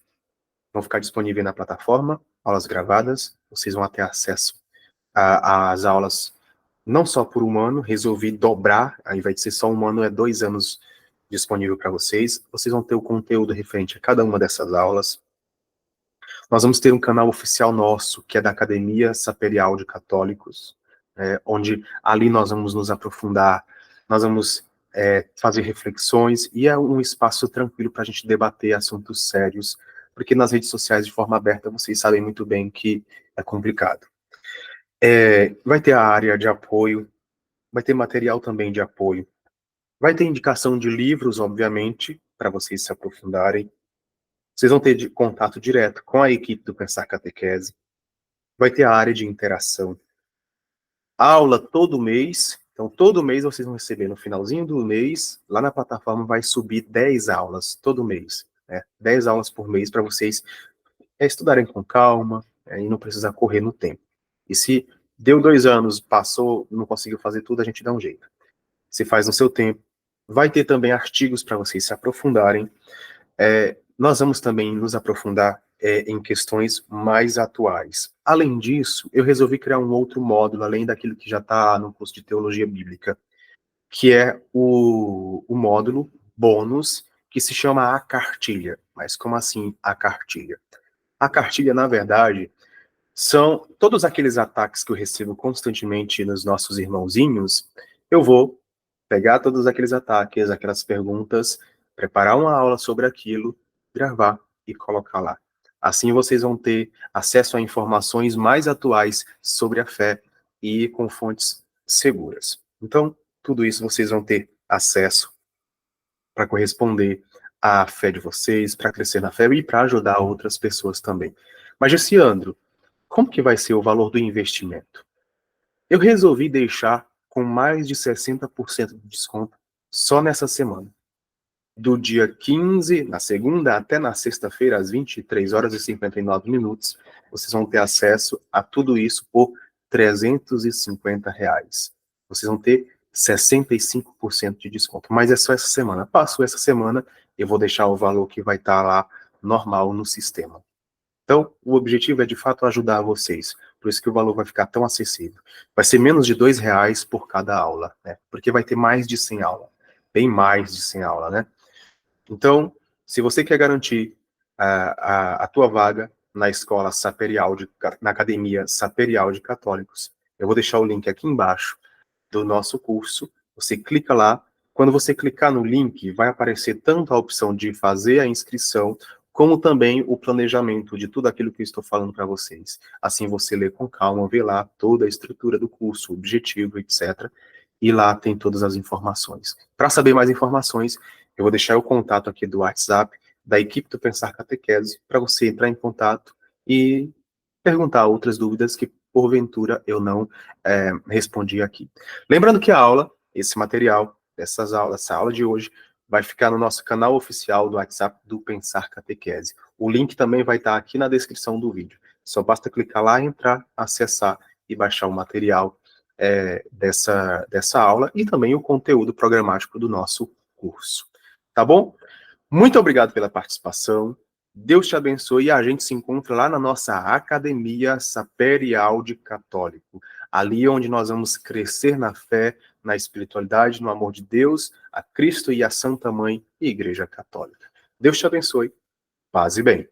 vão ficar disponíveis na plataforma, aulas gravadas, vocês vão ter acesso às aulas não só por 1 ano, resolvi dobrar, aí vai ser só 1 ano, 2 anos disponível para vocês. Vocês vão ter o conteúdo referente a cada uma dessas aulas. Nós vamos ter um canal oficial nosso, que é da Academia Sapere Aude Católicos, onde ali nós vamos nos aprofundar, nós vamos fazer reflexões, e é um espaço tranquilo para a gente debater assuntos sérios, porque nas redes sociais, de forma aberta, vocês sabem muito bem que é complicado. Vai ter a área de apoio, vai ter material também de apoio, vai ter indicação de livros, obviamente, para vocês se aprofundarem. Vocês vão ter contato direto com a equipe do Pensar Catequese, vai ter a área de interação, aula todo mês. Então, todo mês vocês vão receber, no finalzinho do mês, lá na plataforma vai subir 10 aulas, todo mês. 10 aulas por mês para vocês estudarem com calma, e não precisar correr no tempo. E se deu 2 anos, passou, não conseguiu fazer tudo, a gente dá um jeito. Se faz no seu tempo. Vai ter também artigos para vocês se aprofundarem. Nós vamos também nos aprofundar em questões mais atuais. Além disso, eu resolvi criar um outro módulo, além daquilo que já está no curso de Teologia Bíblica, que é o módulo bônus, que se chama A Cartilha. Mas como assim A Cartilha? A cartilha, na verdade, são todos aqueles ataques que eu recebo constantemente nos nossos irmãozinhos. Eu vou pegar todos aqueles ataques, aquelas perguntas, preparar uma aula sobre aquilo, gravar e colocar lá. Assim vocês vão ter acesso a informações mais atuais sobre a fé e com fontes seguras. Então, tudo isso vocês vão ter acesso para corresponder à fé de vocês, para crescer na fé e para ajudar outras pessoas também. Mas, Gessiandro, como que vai ser o valor do investimento? Eu resolvi deixar com mais de 60% de desconto só nessa semana. Do dia 15, na segunda, até na sexta-feira, às 23 horas e 59 minutos, vocês vão ter acesso a tudo isso por R$350. Vocês vão ter 65% de desconto. Mas é só essa semana. Passou essa semana, eu vou deixar o valor que vai estar lá normal no sistema. Então, o objetivo é, de fato, ajudar vocês. Por isso que o valor vai ficar tão acessível. Vai ser menos de R$2 por cada aula, né? Porque vai ter mais de 100 aulas. Bem mais de 100 aulas, né? Então, se você quer garantir a tua vaga na escola Saperial, na Academia Saperial de Católicos, eu vou deixar o link aqui embaixo do nosso curso. Você clica lá. Quando você clicar no link, vai aparecer tanto a opção de fazer a inscrição, como também o planejamento de tudo aquilo que eu estou falando para vocês. Assim você lê com calma, vê lá toda a estrutura do curso, o objetivo, etc. E lá tem todas as informações. Para saber mais informações, eu vou deixar o contato aqui do WhatsApp da equipe do Pensar Catequese para você entrar em contato e perguntar outras dúvidas que, porventura, eu não respondi aqui. Lembrando que a aula, esse material, essa aula de hoje, vai ficar no nosso canal oficial do WhatsApp do Pensar Catequese. O link também vai estar aqui na descrição do vídeo. Só basta clicar lá, entrar, acessar e baixar o material dessa aula e também o conteúdo programático do nosso curso. Tá bom? Muito obrigado pela participação. Deus te abençoe e a gente se encontra lá na nossa Academia Saperial de Católico. Ali onde nós vamos crescer na fé, na espiritualidade, no amor de Deus, a Cristo e a Santa Mãe e Igreja Católica. Deus te abençoe. Paz e bem.